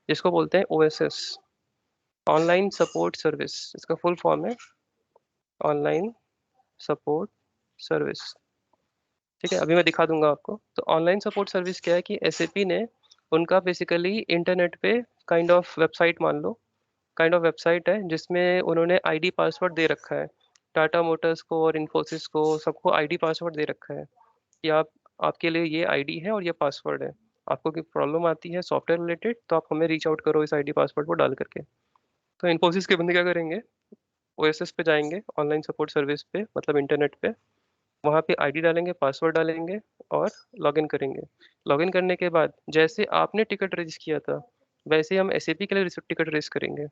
जिसको बोलते हैं ओएसएस, ऑनलाइन सपोर्ट सर्विस, इसका फुल फॉर्म है ऑनलाइन सपोर्ट सर्विस। ठीक है, अभी मैं दिखा दूंगा आपको। तो ऑनलाइन सपोर्ट सर्विस क्या है कि एसएपी ने उनका बेसिकली इंटरनेट पे काइंड ऑफ वेबसाइट मान लो, काइंड ऑफ वेबसाइट है जिसमें उन्होंने आईडी पासवर्ड दे रखा है। टाटा मोटर्स को और इन्फोसिस को सबको आईडी पासवर्ड दे रखा है कि आप, आपके लिए ये आईडी है और ये पासवर्ड है। आपको कोई प्रॉब्लम आती है सॉफ्टवेयर रिलेटेड तो आप हमें रीच आउट करो इस आईडी पासवर्ड को डाल करके। तो इन्फोसिस के बंदे क्या करेंगे, ओएसएस पे जाएंगे, ऑनलाइन सपोर्ट सर्विस पे मतलब इंटरनेट पे, वहाँ पे आईडी डालेंगे, पासवर्ड डालेंगे और लॉगिन करेंगे। लॉगिन करने के बाद जैसे आपने टिकट रजिस्टर किया था वैसे हम एसएपी के लिए टिकट रजिस्टर करेंगे।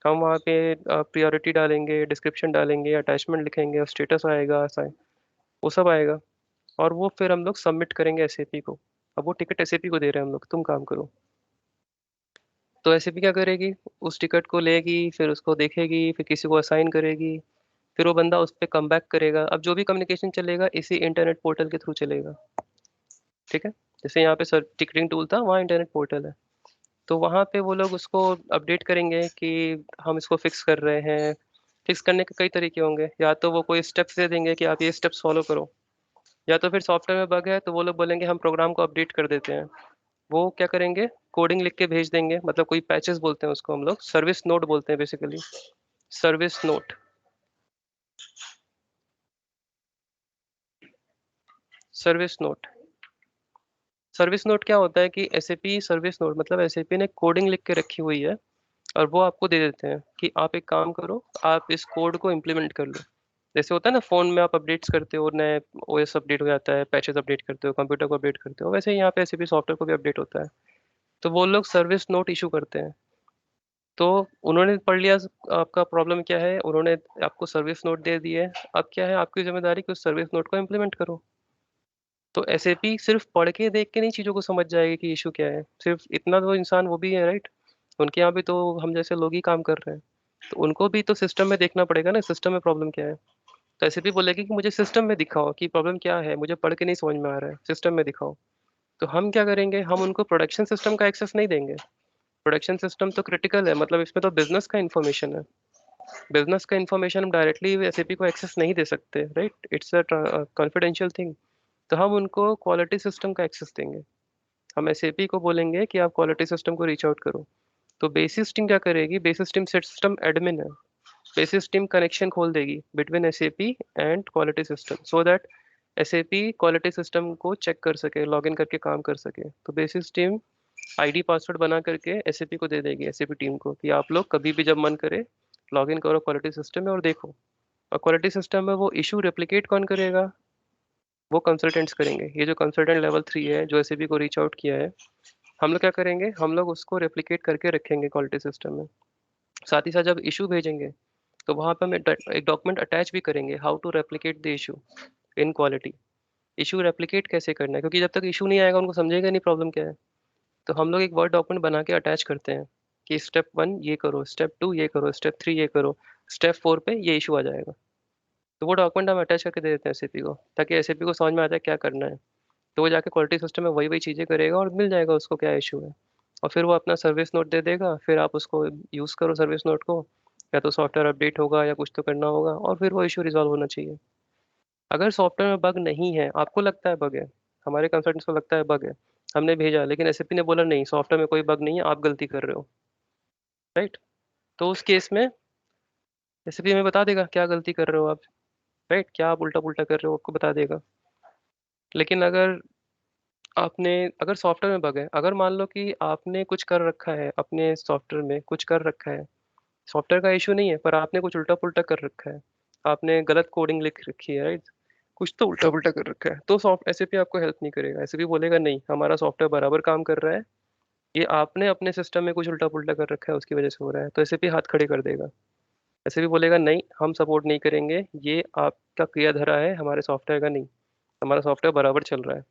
हम वहाँ पे प्रायोरिटी डालेंगे, डिस्क्रिप्शन डालेंगे, अटैचमेंट लिखेंगे और स्टेटस आएगा, वो सब आएगा। और वो फिर हम लोग सबमिट करेंगे एसएपी को। अब वो टिकट एसएपी को दे रहे हैं हम लोग, तुम काम करो। तो एसएपी क्या करेगी, उस टिकट को लेगी, फिर उसको देखेगी, फिर किसी को असाइन करेगी, फिर वो बंदा उस पर कम बैक करेगा। अब जो भी कम्युनिकेशन चलेगा इसी इंटरनेट पोर्टल के थ्रू चलेगा। ठीक है। जैसे यहाँ पे सर टिकटिंग टूल था, वहाँ इंटरनेट पोर्टल है। तो वहाँ पे वो लोग उसको अपडेट करेंगे कि हम इसको फिक्स कर रहे हैं। फिक्स करने के कई तरीके होंगे, या तो वो कोई स्टेप्स दे देंगे कि आप ये स्टेप्स फॉलो करो, या तो फिर सॉफ्टवेयर में बग है तो वो लोग बोलेंगे हम प्रोग्राम को अपडेट कर देते हैं। वो क्या करेंगे, कोडिंग लिख के भेज देंगे, मतलब कोई पैचेस बोलते हैं उसको, हम लोग सर्विस नोट बोलते हैं basically, service note. Service note, service note क्या होता है कि एसएपी सर्विस नोट मतलब एसएपी ने कोडिंग लिख के रखी हुई है और वो आपको दे देते हैं कि आप एक काम करो, आप इस कोड को इम्प्लीमेंट कर लो। जैसे होता है ना फोन में आप अपडेट्स करते हो, नए ओएस अपडेट हो जाता है, पैचेस अपडेट करते हो, कंप्यूटर को अपडेट करते हो, वैसे ही यहाँ पे एसएपी सॉफ्टवेयर को भी अपडेट होता है। तो वो लोग सर्विस नोट इशू करते हैं। तो उन्होंने पढ़ लिया आपका प्रॉब्लम क्या है, उन्होंने आपको सर्विस नोट दे दी है। अब क्या है आपकी जिम्मेदारी कि उस सर्विस नोट को इम्प्लीमेंट करो। तो एसएपी सिर्फ पढ़ के देख के नहीं चीज़ों को समझ जाएगी कि इशू क्या है, सिर्फ इतना तो इंसान वो भी है, राइट। उनके यहाँ भी तो हम जैसे लोग ही काम कर रहे हैं। तो उनको भी तो सिस्टम में देखना पड़ेगा ना, सिस्टम में प्रॉब्लम क्या है। तो एसएपी बोलेगी कि मुझे सिस्टम में दिखाओ कि प्रॉब्लम क्या है, मुझे पढ़ के नहीं समझ में आ रहा है, सिस्टम में दिखाओ। तो हम क्या करेंगे, हम उनको प्रोडक्शन सिस्टम का एक्सेस नहीं देंगे। प्रोडक्शन सिस्टम तो क्रिटिकल है, मतलब इसमें तो बिजनेस का इंफॉर्मेशन है। बिजनेस का इंफॉर्मेशन हम डायरेक्टली एसएपी को एक्सेस नहीं दे सकते, right, it's a confidential thing. तो हम उनको क्वालिटी सिस्टम का एक्सेस देंगे। हम एसएपी को बोलेंगे कि आप क्वालिटी सिस्टम को रीच आउट करो। तो बेसिस टीम क्या करेगी, बेसिस टीम सिस्टम एडमिन है। बेसिस टीम कनेक्शन खोल देगी between SAP and quality system, so that SAP quality system को चेक कर सके, लॉगिन करके काम कर सके। तो बेसिस टीम आईडी पासवर्ड बना करके एसएपी को दे देगी, एसएपी टीम को, कि आप लोग कभी भी जब मन करे लॉगिन करो क्वालिटी सिस्टम में और देखो। और क्वालिटी सिस्टम में वो इशू रेप्लिकेट कौन करेगा, वो कंसल्टेंट्स करेंगे। ये जो कंसल्टेंट लेवल 3 है जो एसएपी को रीच आउट किया है, हम लोग क्या करेंगे, हम लोग उसको रेप्लिकेट करके रखेंगे क्वालिटी सिस्टम में। साथ ही साथ जब इशू भेजेंगे तो वहाँ पे हम एक डॉक्यूमेंट अटैच भी करेंगे, how to replicate the issue in quality. Issue replicate कैसे करना है, क्योंकि जब तक इशू नहीं आएगा उनको समझेगा नहीं प्रॉब्लम क्या है। तो हम लोग एक वर्ड डॉक्यूमेंट बना के अटैच करते हैं कि स्टेप 1 ये करो, स्टेप 2 ये करो, स्टेप 3 ये करो, स्टेप 4 पे ये इशू आ जाएगा। तो वो डॉक्यूमेंट हम अटैच करके दे देते हैं एसएपी को, ताकि एसएपी को समझ में आ जाए क्या करना है। तो वो जाके क्वालिटी सिस्टम में वही वही चीज़ें करेगा और मिल जाएगा उसको क्या इशू है। और फिर वो अपना सर्विस नोट दे देगा, फिर आप उसको यूज़ करो सर्विस नोट को। या तो सॉफ्टवेयर अपडेट होगा या कुछ तो करना होगा, और फिर वो इशू रिजॉल्व होना चाहिए। अगर सॉफ्टवेयर में बग नहीं है, आपको लगता है बग है, हमारे कंसल्टेंट्स को लगता है बग है, हमने भेजा लेकिन एसएपी ने बोला नहीं सॉफ्टवेयर में कोई बग नहीं है, आप गलती कर रहे हो, राइट। तो उस केस में एसएपी हमें बता देगा क्या गलती कर रहे हो आप, राइट, क्या आप उल्टा पुल्टा कर रहे हो, आपको बता देगा। लेकिन अगर आपने, अगर सॉफ्टवेयर में बग है, अगर मान लो कि आपने कुछ कर रखा है, अपने सॉफ्टवेयर में कुछ कर रखा है, सॉफ्टवेयर का इशू नहीं है पर आपने कुछ उल्टा पुल्टा कर रखा है, आपने गलत कोडिंग लिख रखी है, राइट, कुछ तो उल्टा पुल्टा कर रखा है, तो सॉफ्ट एसएपी आपको हेल्प नहीं करेगा। एसएपी बोलेगा नहीं हमारा सॉफ्टवेयर बराबर काम कर रहा है, ये आपने अपने सिस्टम में कुछ उल्टा पुल्टा कर रखा है उसकी वजह से हो रहा है, तो एसएपी हाथ खड़े कर देगा। एसएपी बोलेगा नहीं हम सपोर्ट नहीं करेंगे, ये आपका क्रियाधारा है, हमारे सॉफ्टवेयर का नहीं, हमारा सॉफ्टवेयर बराबर चल रहा है,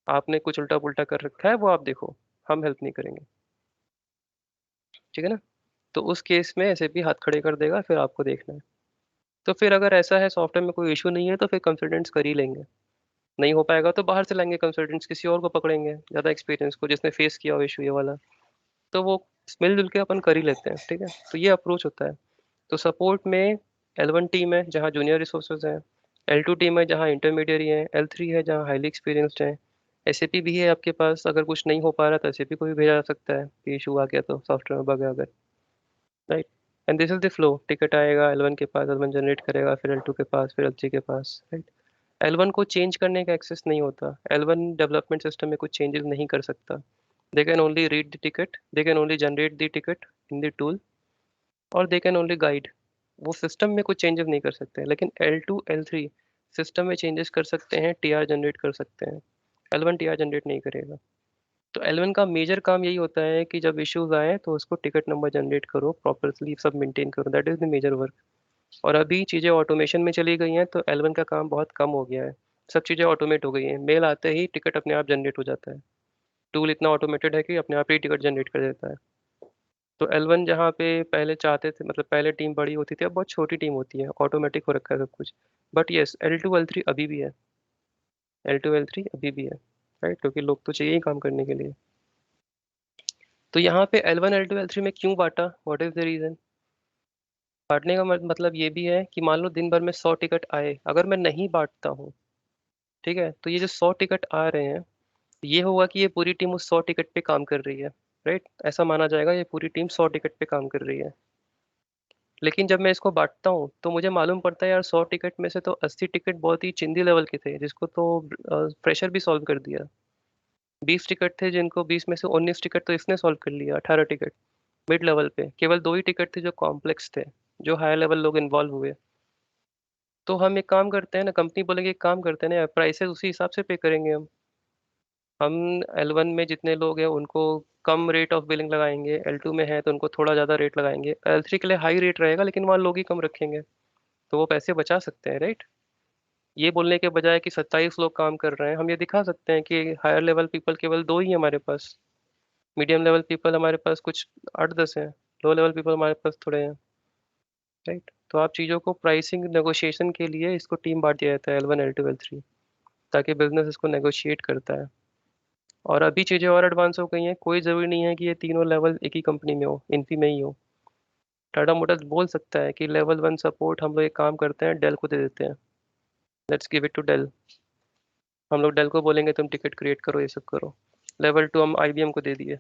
आपने कुछ उल्टा पुल्टा कर रखा है वो आप देखो, हम हेल्प नहीं करेंगे। ठीक है ना। तो उस केस में एसएपी हाथ खड़े कर देगा, फिर आपको देखना है। तो फिर अगर ऐसा है सॉफ्टवेयर में कोई इशू नहीं है तो फिर कंसल्टेंट्स कर ही लेंगे। नहीं हो पाएगा तो बाहर से लाएंगे कंसल्टेंट्स, किसी और को पकड़ेंगे ज़्यादा एक्सपीरियंस को जिसने फेस किया हो इशू ये वाला। तो वो मिलजुल के अपन कर ही लेते हैं, ठीक है। तो ये अप्रोच होता है। तो सपोर्ट में L1 टीम है जहाँ जूनियर रिसोर्सेज हैं, L2 टीम है जहाँ इंटरमीडिएट है, L3 है जहाँ हाईली एक्सपीरियंस्ड है, एसएपी भी है आपके पास, अगर कुछ नहीं हो पा रहा तो एसएपी को भी भेजा जा सकता है कि इशू आ गया तो सॉफ्टवेयर में बग है अगर, right. And this is the flow, ticket आएगा L1 के पास, L1 जनरेट करेगा, फिर L2 के पास, फिर L3 के पास, राइट। L1 को चेंज करने का एक्सेस नहीं होता, L1 डेवलपमेंट सिस्टम में कुछ चेंजेस नहीं कर सकता। They can only read the ticket, they can only generate the ticket in the tool, और दे कैन ओनली गाइड। वो सिस्टम में कुछ चेंजेस नहीं कर सकते, लेकिन L2 L3 सिस्टम में चेंजेस कर सकते हैं, टीआर जनरेट कर सकते हैं। L1 टीआर जनरेट नहीं करेगा। तो L1 का मेजर काम यही होता है कि जब इश्यूज आए तो उसको टिकट नंबर जनरेट करो, प्रॉपरली सब मेंटेन करो, that is the major work. और अभी चीज़ें ऑटोमेशन में चली गई हैं तो L1 का काम बहुत कम हो गया है। सब चीज़ें ऑटोमेट हो गई हैं, मेल आते ही टिकट अपने आप जनरेट हो जाता है। टूल इतना ऑटोमेटेड है कि अपने आप ही टिकट जनरेट कर देता है। तो L1 जहाँ पे पहले चाहते थे, मतलब पहले टीम बड़ी होती थी, अब बहुत छोटी टीम होती है, ऑटोमेटिक हो रखा है सब कुछ। बट येस L2 L3 अभी भी है, L2 L3 अभी भी है, राइट, क्योंकि लोग तो चाहिए ही काम करने के लिए। तो यहाँ पे L1 L2 L3 में क्यों बांटा, व्हाट इज द रीजन। बांटने का मतलब ये भी है कि मान लो दिन भर में 100 टिकट आए, अगर मैं नहीं बांटता हूँ, ठीक है, तो ये जो 100 टिकट आ रहे हैं, ये होगा कि ये पूरी टीम उस 100 टिकट पे काम कर रही है, राइट, ऐसा माना जाएगा ये पूरी टीम 100 टिकट पे काम कर रही है। लेकिन जब मैं इसको बांटता हूँ तो मुझे मालूम पड़ता है यार 100 टिकट में से तो 80 टिकट बहुत ही चिंदी लेवल के थे जिसको तो प्रेशर भी सॉल्व कर दिया। 20 टिकट थे जिनको 20 में से 19 टिकट तो इसने सॉल्व कर लिया, 18 टिकट मिड लेवल पे, केवल दो ही टिकट थे जो कॉम्प्लेक्स थे, जो हायर लेवल लोग इन्वॉल्व हुए। तो हम एक काम करते हैं ना, कंपनी बोलेगी एक काम करते हैं ना, प्राइसेस उसी हिसाब से पे करेंगे हम L1 में जितने लोग हैं उनको कम रेट ऑफ बिलिंग लगाएंगे, L2 में है तो उनको थोड़ा ज़्यादा रेट लगाएंगे, L3 के लिए हाई रेट रहेगा लेकिन वहाँ लोग ही कम रखेंगे, तो वो पैसे बचा सकते हैं, राइट। ये बोलने के बजाय कि 27 लोग काम कर रहे हैं, हम ये दिखा सकते हैं कि हायर लेवल पीपल केवल दो ही हैं हमारे पास, मीडियम लेवल पीपल हमारे पास कुछ 8-10 हैं, लो लेवल पीपल हमारे पास थोड़े हैं। राइट। तो आप चीज़ों को प्राइसिंग नेगोशिएशन के लिए इसको टीम बांट दिया जाता है L1 L2 L3, ताकि बिजनेस इसको नेगोशिएट करता है। और अभी चीज़ें और एडवांस हो गई हैं, कोई ज़रूरी नहीं है कि ये तीनों लेवल एक ही कंपनी में हो, इन्फी में ही हो। टाटा मोटर्स बोल सकता है कि लेवल 1 सपोर्ट हम लोग एक काम करते हैं, डेल को दे देते हैं, let's give it to Dell. हम लोग डेल को बोलेंगे तुम टिकट क्रिएट करो, ये सब करो। लेवल 2 हम आईबीएम को दे दिए,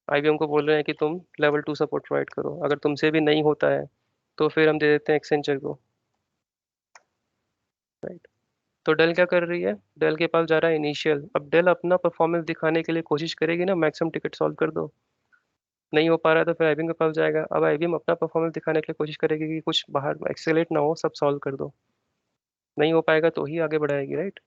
आईबीएम को बोल रहे हैं कि तुम लेवल 2 सपोर्ट प्रोवाइड करो। अगर तुमसे भी नहीं होता है तो फिर हम दे देते हैं एक्सेंचर को, राइट। तो डेल क्या कर रही है, डेल के पास जा रहा है इनिशियल। अब डेल अपना परफॉर्मेंस दिखाने के लिए कोशिश करेगी ना, मैक्सिमम टिकट सॉल्व कर दो। नहीं हो पा रहा है तो फिर आईबीएम के पास जाएगा। अब आईबीएम अपना परफॉर्मेंस दिखाने के लिए कोशिश करेगी कि कुछ बाहर एक्सेलेट ना हो, सब सॉल्व कर दो। नहीं हो पाएगा तो ही आगे बढ़ाएगी, राइट।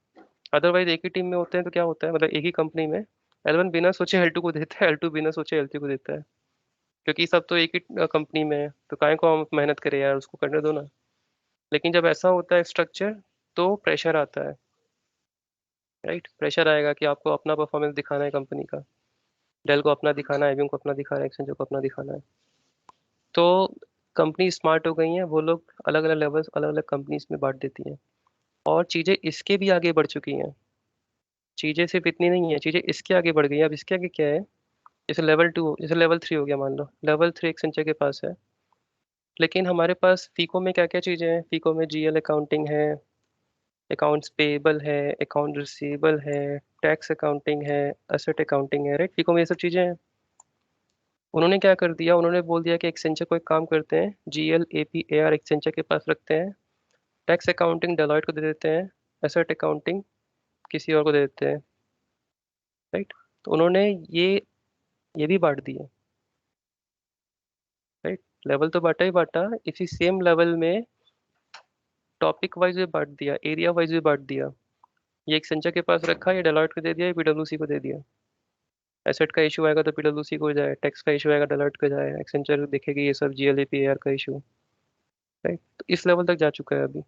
अदरवाइज एक ही टीम में होते हैं तो क्या होता है, मतलब एक ही कंपनी में L1 बिना सोचे L2 को देता है, L2 बिना सोचे L3 को देता है, क्योंकि सब तो एक ही कंपनी में है, तो काहे को हम मेहनत करें यार, उसको करने दो ना। लेकिन जब ऐसा होता है स्ट्रक्चर, तो प्रेशर आता है, राइट। प्रेशर आएगा कि आपको अपना परफॉर्मेंस दिखाना है कंपनी का, डेल को अपना दिखाना है, आईबीएम को अपना दिखाना है, एक्सेंचर को अपना दिखाना है। तो कंपनी स्मार्ट हो गई हैं, वो लोग अलग अलग लेवल्स अलग अलग कंपनीज में बांट देती हैं। और चीज़ें इसके भी आगे बढ़ चुकी हैं, चीज़ें सिर्फ इतनी नहीं है, चीज़ें इसके आगे बढ़ गई हैं। अब इसके आगे क्या है, जैसे लेवल 2, जैसे लेवल 3 हो गया मान लो, लेवल 3 एक्सेंचर के पास है। लेकिन हमारे पास फीको में क्या क्या चीज़ें हैं, फीको में जीएल अकाउंटिंग है, अकाउंट्स पेबल है, अकाउंट रिसीवेबल है, टैक्स अकाउंटिंग है, एसेट अकाउंटिंग है, राइट। फीको में ये सब चीज़ें हैं। उन्होंने क्या कर दिया, उन्होंने बोल दिया कि एक्सेंचर को एक काम करते हैं, जीएल एपी एआर एक्सेंचर के पास रखते हैं, टैक्स अकाउंटिंग डेलॉयट को दे देते हैं, एसेट अकाउंटिंग किसी और को दे देते हैं, राइट। तो उन्होंने ये भी बांट दिया, राइट। लेवल तो बांटा ही बांटा, इसी सेम लेवल में टॉपिक वाइज भी बांट दिया, एरिया वाइज भी बांट दिया। ये एक्सेंचर के पास रखा, ये डेलॉयट को दे दिया, ये पीडब्ल्यूसी को दे दिया। एसेट का इशू आएगा तो पीडब्ल्यूसी को जाए, टैक्स का इशू आएगा डेलॉयट को जाए, एक्सेंचर देखेगी ये सब जीएलएपीआर का इशू, राइट। तो इस लेवल तक जा चुका है अभी।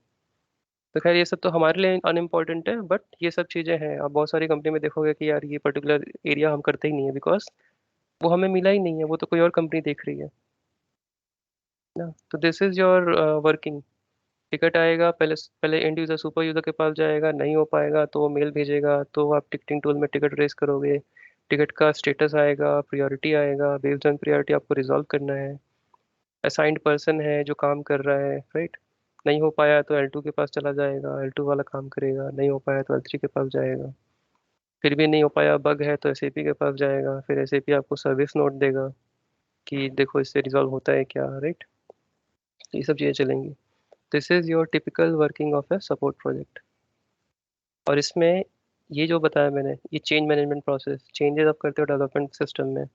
तो खैर ये सब तो हमारे लिए अनइम्पोर्टेंट है, बट ये सब चीज़ें हैं। आप बहुत सारी कंपनी में देखोगे कि यार ये पर्टिकुलर एरिया हम करते ही नहीं है, बिकॉज वो हमें मिला ही नहीं है, वो तो कोई और कंपनी देख रही है ना। तो this is your working. Ticket आएगा, पहले पहले एंड यूजर सुपर यूजर के पास जाएगा, नहीं हो पाएगा तो वो मेल भेजेगा, तो आप टिकटिंग टूल में टिकट रेस करोगे। टिकट का स्टेटस आएगा, प्रायोरिटी आएगा, बेस्ड ऑन प्रायोरिटी आपको रिजॉल्व करना है। असाइंड पर्सन है जो काम कर रहा है, राइट। नहीं हो पाया तो L2 के पास चला जाएगा, L2 वाला काम करेगा, नहीं हो पाया तो L3 के पास जाएगा। फिर भी नहीं हो पाया, बग है, तो एसएपी के पास जाएगा, फिर एसएपी आपको सर्विस नोट देगा कि देखो इससे रिजॉल्व होता है क्या, राइट। ये सब चीज़ें चलेंगी। This is your typical working of a support project. और इसमें ये जो बताया मैंने, ये चेंज मैनेजमेंट प्रोसेस, चेंजेस आप करते हो डेवलपमेंट सिस्टम में,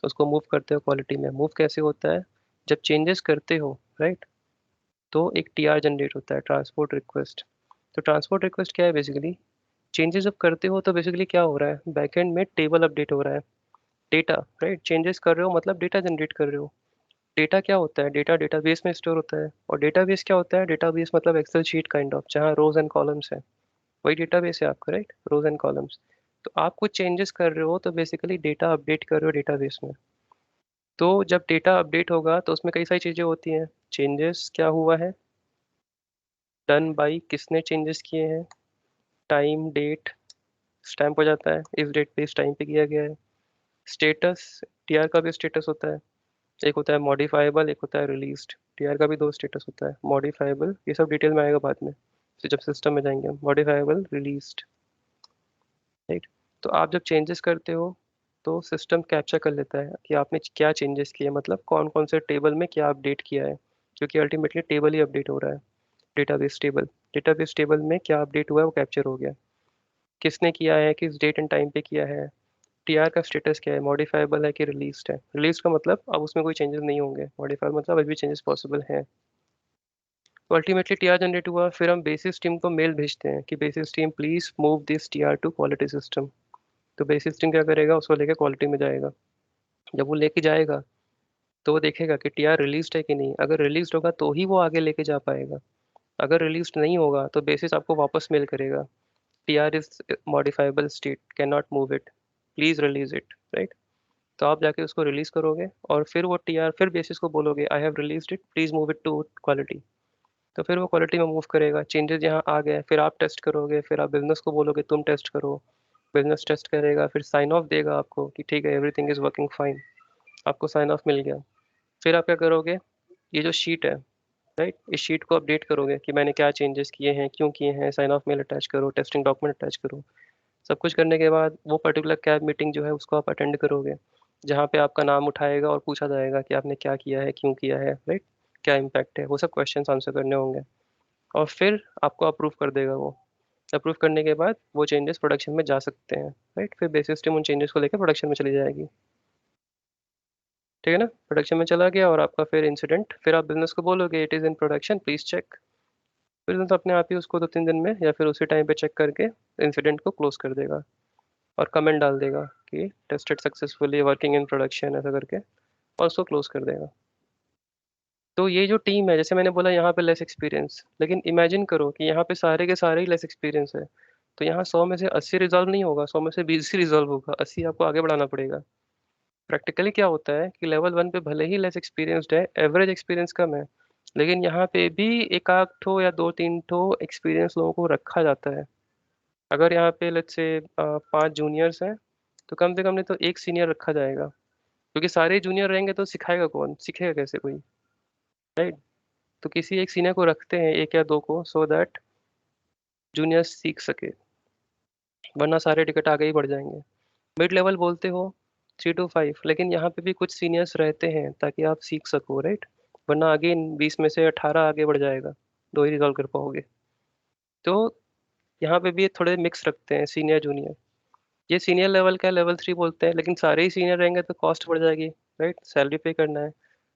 उसको मूव करते हो क्वालिटी में। मूव कैसे होता है, जब चेंजेस करते हो, राइट, तो एक टीआर जनरेट होता है, ट्रांसपोर्ट रिक्वेस्ट। तो ट्रांसपोर्ट रिक्वेस्ट क्या है, बेसिकली चेंजेस जब करते हो तो बेसिकली क्या हो रहा है, बैकएंड में टेबल अपडेट हो रहा है, डेटा, राइट। चेंजेस कर रहे हो मतलब डेटा जनरेट कर रहे हो। डेटा क्या होता है, डेटा डेटाबेस में स्टोर होता है। और डेटाबेस क्या होता है, डेटाबेस मतलब एक्सेल शीट काइंड ऑफ, जहाँ रोज एंड कॉलम्स है, वही डेटाबेस है आपका, राइट, रोज एंड कॉलम्स। तो आप कुछ चेंजेस कर रहे हो तो बेसिकली डेटा अपडेट कर रहे हो डेटाबेस में। तो जब डेटा अपडेट होगा तो उसमें कई सारी चीज़ें होती हैं। चेंजेस क्या हुआ है, डन बाई, किसने चेंजेस किए हैं, टाइम डेट, स्टैम्प हो जाता है, इस डेट पे इस टाइम पे किया गया है। स्टेटस, टीआर का भी स्टेटस होता है, एक होता है मॉडिफाइबल, एक होता है रिलीज्ड। टीआर का भी दो स्टेटस होता है, मॉडिफाइबल, ये सब डिटेल में आएगा बाद में, तो जब सिस्टम में जाएंगे हम, मॉडिफाइबल, रिलीज्ड, राइट। तो आप जब चेंजेस करते हो तो सिस्टम कैप्चर कर लेता है कि आपने क्या चेंजेस किए, मतलब कौन कौन से टेबल में क्या अपडेट किया है, क्योंकि अल्टीमेटली टेबल ही अपडेट हो रहा है, डेटाबेस टेबल। डेटाबेस टेबल में क्या अपडेट हुआ है वो कैप्चर हो गया, किसने किया है, किस डेट एंड टाइम पे किया है, टीआर का स्टेटस क्या है, मॉडिफाइबल है कि रिलीज्ड है। रिलीज का मतलब अब उसमें कोई चेंजेस नहीं होंगे, मॉडिफाइबल मतलब अभी भी चेंजेस पॉसिबल हैं। तो अल्टीमेटली टीआर जनरेट हुआ, फिर हम बेसिस टीम को मेल भेजते हैं कि basis team please move this TR to quality system. तो बेसिस टीम क्या करेगा, उसको लेकर क्वालिटी में जाएगा। जब वो लेके जाएगा तो वो देखेगा कि टीआर रिलीज है कि नहीं। अगर रिलीज होगा तो ही वो आगे लेके जा पाएगा, अगर रिलीज नहीं होगा तो बेसिस आपको वापस मेल करेगा, TR is modifiable state, can not move it, please release it, right. तो आप जाके उसको रिलीज करोगे और फिर वो टीआर फिर बेसिस को बोलोगे I have released it, please move it to quality. तो फिर वो क्वालिटी में मूव करेगा, चेंजेस यहाँ आ गए, फिर आप टेस्ट करोगे, फिर आप बिजनेस को बोलोगे तुम टेस्ट करो, बिजनेस टेस्ट करेगा, फिर साइन ऑफ देगा आपको कि ठीक है एवरीथिंग इज वर्किंग फाइन, आपको साइन ऑफ मिल गया। फिर आप क्या करोगे, ये जो शीट है राइट, इस शीट को अपडेट करोगे कि मैंने क्या चेंजेस किए हैं, क्यों किए हैं, साइन ऑफ मेल अटैच करो, टेस्टिंग डॉक्यूमेंट अटैच करो। सब कुछ करने के बाद वो पर्टिकुलर कैब मीटिंग जो है उसको आप अटेंड करोगे, जहाँ पे आपका नाम उठाएगा और पूछा जाएगा कि आपने क्या किया है, क्यों किया है, राइट, क्या इम्पैक्ट है, वो सब क्वेश्चन आंसर करने होंगे। और फिर आपको अप्रूव कर देगा वो। अप्रूव करने के बाद वो चेंजेस प्रोडक्शन में जा सकते हैं, राइट, फिर बेसिस टीम उन चेंजेस को लेकर प्रोडक्शन में चली जाएगी। ठीक है ना, प्रोडक्शन में चला गया और आपका फिर इंसिडेंट, फिर आप बिजनेस को बोलोगे it is in production please check. Business अपने आप ही उसको 2-3 दिन में या फिर उसी टाइम पे चेक करके इंसिडेंट को क्लोज कर देगा और कमेंट डाल देगा कि tested successfully working in production ऐसा करके, और उसको क्लोज कर देगा। तो ये जो टीम है, जैसे मैंने बोला यहाँ पे लेस एक्सपीरियंस, लेकिन इमेजिन करो कि यहाँ पे सारे के सारे ही लेस एक्सपीरियंस है, तो यहाँ 100 में से 80 रिजॉल्व नहीं होगा, 100 में से 20 ही रिजॉल्व होगा, 80 आपको आगे बढ़ाना पड़ेगा। प्रैक्टिकली क्या होता है कि लेवल 1 पे भले ही लेस एक्सपीरियंसड है, एवरेज एक्सपीरियंस कम है, लेकिन यहाँ पे भी एक आध ठो या 2-3 ठो एक्सपीरियंस लोगों को रखा जाता है। अगर यहाँ पे लेट्स से 5 जूनियर्स हैं, तो कम से कम नहीं तो एक सीनियर रखा जाएगा, क्योंकि सारे जूनियर रहेंगे तो सिखाएगा कौन, सीखेगा कैसे कोई, राइट। तो किसी एक सीनियर को रखते हैं, एक या दो को, सो दैट जूनियर्स सीख सके, वरना सारे टिकट आगे ही बढ़ जाएंगे। मिड लेवल बोलते हो 3 to 5, लेकिन यहाँ पे भी कुछ सीनियर्स रहते हैं ताकि आप सीख सको, राइट, वरना आगे 20 में से 18 आगे बढ़ जाएगा, दो ही रिजॉल्व कर पाओगे। तो यहाँ पे भी थोड़े मिक्स रखते हैं सीनियर जूनियर। ये सीनियर लेवल का लेवल 3 बोलते हैं, लेकिन सारे ही सीनियर रहेंगे तो कॉस्ट बढ़ जाएगी, राइट, सैलरी पे करना है।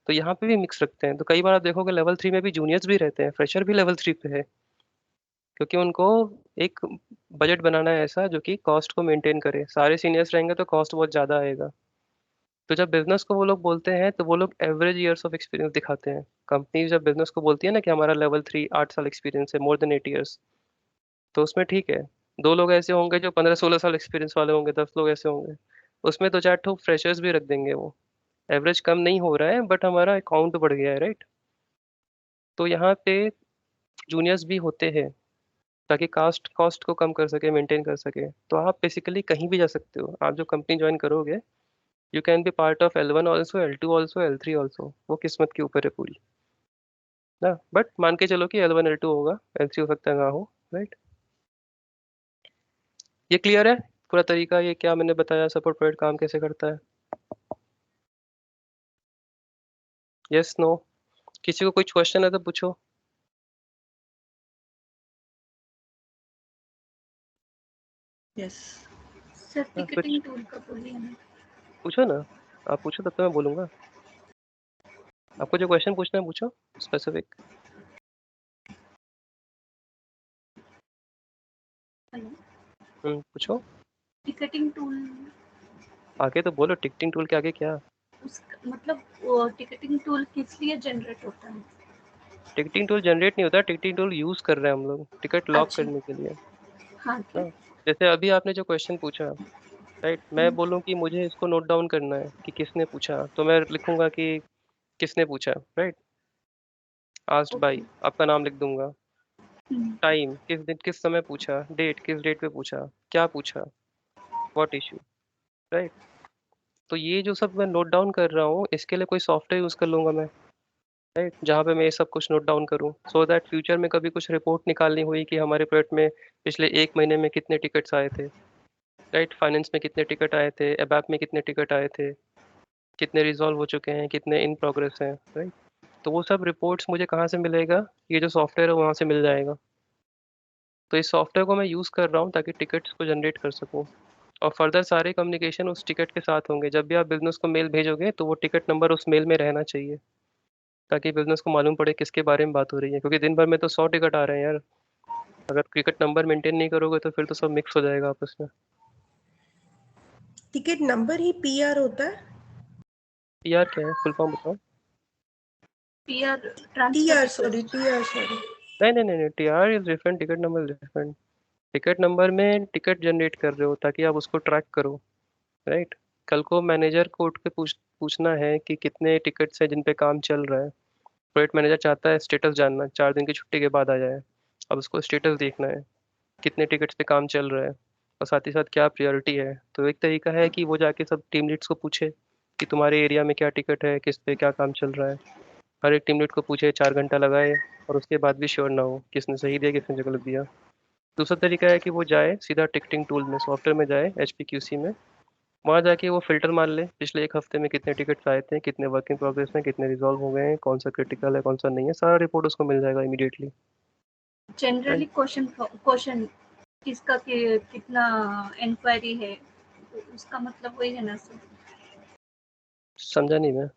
तो यहाँ पे भी मिक्स रखते हैं, तो कई बार आप देखोगे लेवल 3 में भी जूनियर्स भी रहते हैं, फ्रेशर भी लेवल 3 पे है, क्योंकि उनको एक बजट बनाना है ऐसा जो कि कॉस्ट को मेंटेन करे। सारे सीनियर्स रहेंगे तो कॉस्ट बहुत ज़्यादा आएगा। तो जब बिजनेस को वो लोग बोलते हैं तो वो लोग एवरेज ईयर्स ऑफ एक्सपीरियंस दिखाते हैं। कंपनी जब बिजनेस को बोलती है ना कि हमारा लेवल 3 8 साल एक्सपीरियंस है, मोर देन 8 ईयर्स, तो उसमें ठीक है, दो लोग ऐसे होंगे जो 15-16 साल एक्सपीरियंस वाले होंगे, 10 लोग ऐसे होंगे, उसमें 2-4 ठो फ्रेशर्स भी रख देंगे। वो एवरेज कम नहीं हो रहा है बट हमारा अकाउंट बढ़ गया है, राइट। तो यहाँ पे जूनियर्स भी होते हैं ताकि कास्ट कॉस्ट को कम कर सके, मेंटेन कर सके। तो आप बेसिकली कहीं भी जा सकते हो, आप जो कंपनी ज्वाइन करोगे you can be part of L1 also, L2 also, L3 also, वो किस्मत के ऊपर है पूरी ना। बट मान के चलो कि L1 L2 होगा, L3 हो सकता है ना हो, राइट। ये क्लियर है पूरा तरीका, ये क्या मैंने बताया, सपोर्ट प्रोवाइड काम कैसे करता है? यस नो, किसी को कोई क्वेश्चन है तो पूछो। यस सर हाँ, टिकटिंग कुछ टूल का बोलिए ना। पूछो ना, आप पूछो तब तो मैं बोलूंगा। आपको जो क्वेश्चन पूछना है पूछो स्पेसिफिक। हेलो। पूछो। टिकटिंग टूल, आगे तो बोलो, टिकटिंग टूल के आगे क्या? उस मतलब वो टिकटिंग टूल किस लिए जनरेट होता है? टिकटिंग टूल जनरेट नहीं होता, टिकटिंग टूल यूज कर रहे हैं हम लोग टिकट लॉक अच्छा। करने के लिए हाँ ना। ठीक। जैसे अभी आपने जो क्वेश्चन पूछा, राइट, मैं हम्म, बोलूँ कि मुझे इसको नोट डाउन करना है कि किसने पूछा, तो मैं लिखूंगा कि किसने पूछा, राइट, आस्क्ड बाय, ओके। आपका नाम लिख दूंगा। हम्म, टाइम, किस दिन किस समय पूछा, डेट किस डेट पे पूछा, क्या पूछा, व्हाट इशू, राइट। तो ये जो सब मैं नोट डाउन कर रहा हूँ इसके लिए कोई सॉफ्टवेयर यूज कर लूंगा मैं, राइट, जहाँ पे मैं ये सब कुछ नोट डाउन करूँ, सो दैट फ्यूचर में कभी कुछ रिपोर्ट निकालनी हुई कि हमारे प्रोजेक्ट में पिछले 1 महीने में कितने टिकट्स आए थे, राइट, फाइनेंस में कितने टिकट आए थे, एबैप में कितने टिकट आए थे, कितने रिजॉल्व हो चुके हैं, कितने इन प्रोग्रेस हैं, राइट। तो वो सब रिपोर्ट्स मुझे कहाँ से मिलेगा, ये जो सॉफ्टवेयर है वहाँ से मिल जाएगा। तो इस सॉफ्टवेयर को मैं यूज़ कर रहा हूँ ताकि टिकट्स को जनरेट कर सकूँ, और फर्दर सारे कम्युनिकेशन उस टिकट के साथ होंगे। जब भी आप बिजनेस को मेल भेजोगे तो वो टिकट नंबर उस मेल में रहना चाहिए, ताकि बिजनेस को मालूम पड़े किसके बारे में बात हो रही है, क्योंकि दिन भर में तो 100 टिकट आ रहे हैं यार। अगर टिकट नंबर मेंटेन नहीं करोगे तो फिर तो सब मिक्स हो जाएगा आपस में। टिकट नंबर ही पीआर होता है। पीआर क्या है, फुल फॉर्म बताओ। PR transfer TR sorry, request. TR sorry. नहीं नहीं नहीं नहीं, TR is different, ticket number is different. Ticket number में टिकट जनरेट कर रहे हो ताकि आप उसको ट्रैक करो, राइट। कल को मैनेजर को उठ के पूछना है कि कितने टिकट्स हैं जिन पे काम चल रहा है। प्रोजेक्ट मैनेजर चाहता है स्टेटस जानना, 4 दिन की छुट्टी के बाद आ जाए। अब उसको स्टेटस देखना है, कितने टिकट्स पे काम चल रहा है और साथ ही साथ क्या प्रायोरिटी है। तो एक तरीका है कि वो जाके सब टीम लीड्स को पूछे कि तुम्हारे एरिया में क्या टिकट है, किस पे क्या काम चल रहा है। हर एक टीम लीड को पूछे, 4 घंटा लगाए और उसके बाद भी श्योर ना हो किसने सही दिया किसने गलत दिया। दूसरा तरीका है कि वो जाए सीधा टिकटिंग टूल में, सॉफ्टवेयर में जाए, HPQC में। वहाँ जाके वो फिल्टर मार ले पिछले एक हफ्ते में कितने टिकट्स आए थे, कितने वर्क इन प्रोग्रेस में, कितने रिजॉल्व हो गए हैं, कौन सा क्रिटिकल है कौन सा नहीं है, सारा रिपोर्ट उसको मिल जाएगा इमीडिएटली। जनरली क्वेश्चन क्वेश्चन किसका कितना इंक्वायरी है, तो उसका मतलब वही है ना सर। समझा नहीं मैं।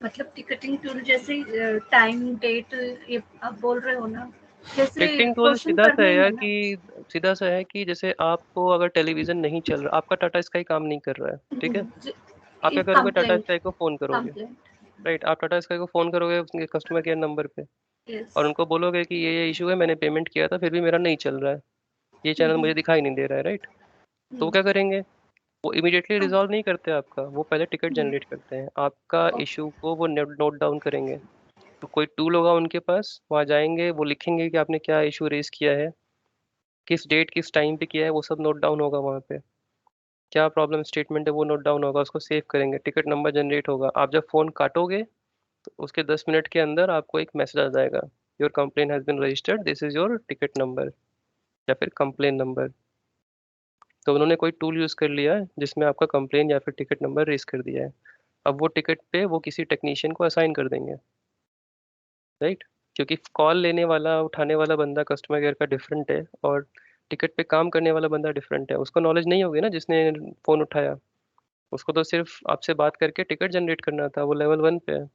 मतलब टिकटिंग टूल जैसे टाइम डेट ये आप बोल रहे हो ना, जैसे टिकटिंग टूल क्वेश्चन सीधा सा करना है ही यार है ना। कि सीधा सा है कि जैसे आपको अगर टेलीविजन नहीं चल रहा, आपका टाटा स्काई काम नहीं कर रहा है, ठीक है। आप क्या करोगे, टाटा कंप्लेंट स्काई को फोन करोगे। कंप्लेंट राइट, आप टाटा स्काई को फोन करोगे उसके कस्टमर केयर नंबर पे यस। और उनको बोलोगे कि ये इशू है, मैंने पेमेंट किया था फिर भी मेरा नहीं चल रहा है, ये चैनल मुझे दिखाई नहीं दे रहा है, राइट। तो वो क्या करेंगे, वो इमीडिएटली रिजॉल्व नहीं करते आपका, वो पहले टिकट जनरेट करते हैं, आपका इशू को वो नोट डाउन करेंगे। तो कोई टूल होगा उनके पास, वहाँ जाएंगे, वो लिखेंगे कि आपने क्या इशू रेज किया है, किस डेट किस टाइम पे किया है, वो सब नोट डाउन होगा वहाँ पे। क्या प्रॉब्लम स्टेटमेंट है वो नोट डाउन होगा, उसको सेव करेंगे, टिकट नंबर जनरेट होगा। आप जब फ़ोन काटोगे तो उसके 10 मिनट के अंदर आपको एक मैसेज आ जाएगा, your complain has been registered, this is your ticket number या फिर कंप्लेन नंबर। तो उन्होंने कोई टूल यूज़ कर लिया है जिसमें आपका कंप्लेन या फिर टिकट नंबर रेज कर दिया है। अब वो टिकट पे वो किसी टेक्नीशियन को असाइन कर देंगे, राइट। क्योंकि कॉल लेने वाला उठाने वाला बंदा कस्टमर केयर का डिफरेंट है और टिकट पे काम करने वाला बंदा डिफरेंट है। उसको नॉलेज नहीं होगी ना जिसने फ़ोन उठाया, उसको तो सिर्फ आपसे बात करके टिकट जनरेट करना था, वो लेवल 1 पे है।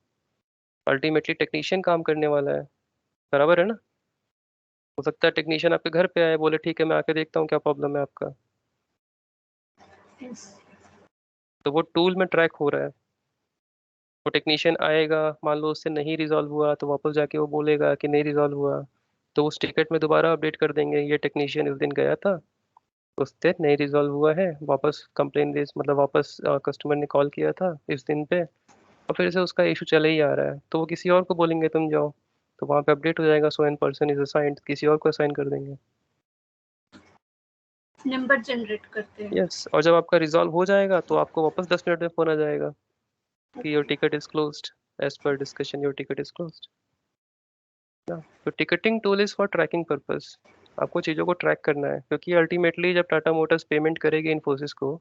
अल्टीमेटली टेक्नीशियन काम करने वाला है, बराबर है ना। हो सकता है टेक्नीशियन आपके घर पे आए, बोले ठीक है मैं आके देखता हूँ क्या प्रॉब्लम है आपका। यस। तो वो टूल में ट्रैक हो रहा है। वो टेक्नीशियन आएगा, मान लो उससे नहीं रिजॉल्व हुआ तो वापस जाके वो बोलेगा कि नहीं रिजॉल्व हुआ, तो उस टिकट में दोबारा अपडेट कर देंगे, ये टेक्नीशियन इस दिन गया था, उससे नहीं रिजॉल्व हुआ है, वापस कंप्लेन रेज, मतलब वापस कस्टमर ने कॉल किया था इस दिन पे और फिर से उसका इशू चले ही आ रहा है, तो वो किसी और को बोलेंगे तुम जाओ, तो वहाँ पे अपडेट हो जाएगा, सो एन पर्सन इज असाइंड, किसी और को असाइन कर देंगे। नंबर जनरेट करते हैं। यस, और जब आपका रिजॉल्व हो जाएगा तो आपको वापस 10 मिनट में फोन आ जाएगा कि your ticket is closed, as per discussion your ticket is closed ना। तो ticketing tool is for tracking purpose. आपको चीज़ों को ट्रैक करना है, क्योंकि अल्टीमेटली जब टाटा मोटर्स पेमेंट करेगी इन्फोसिस को,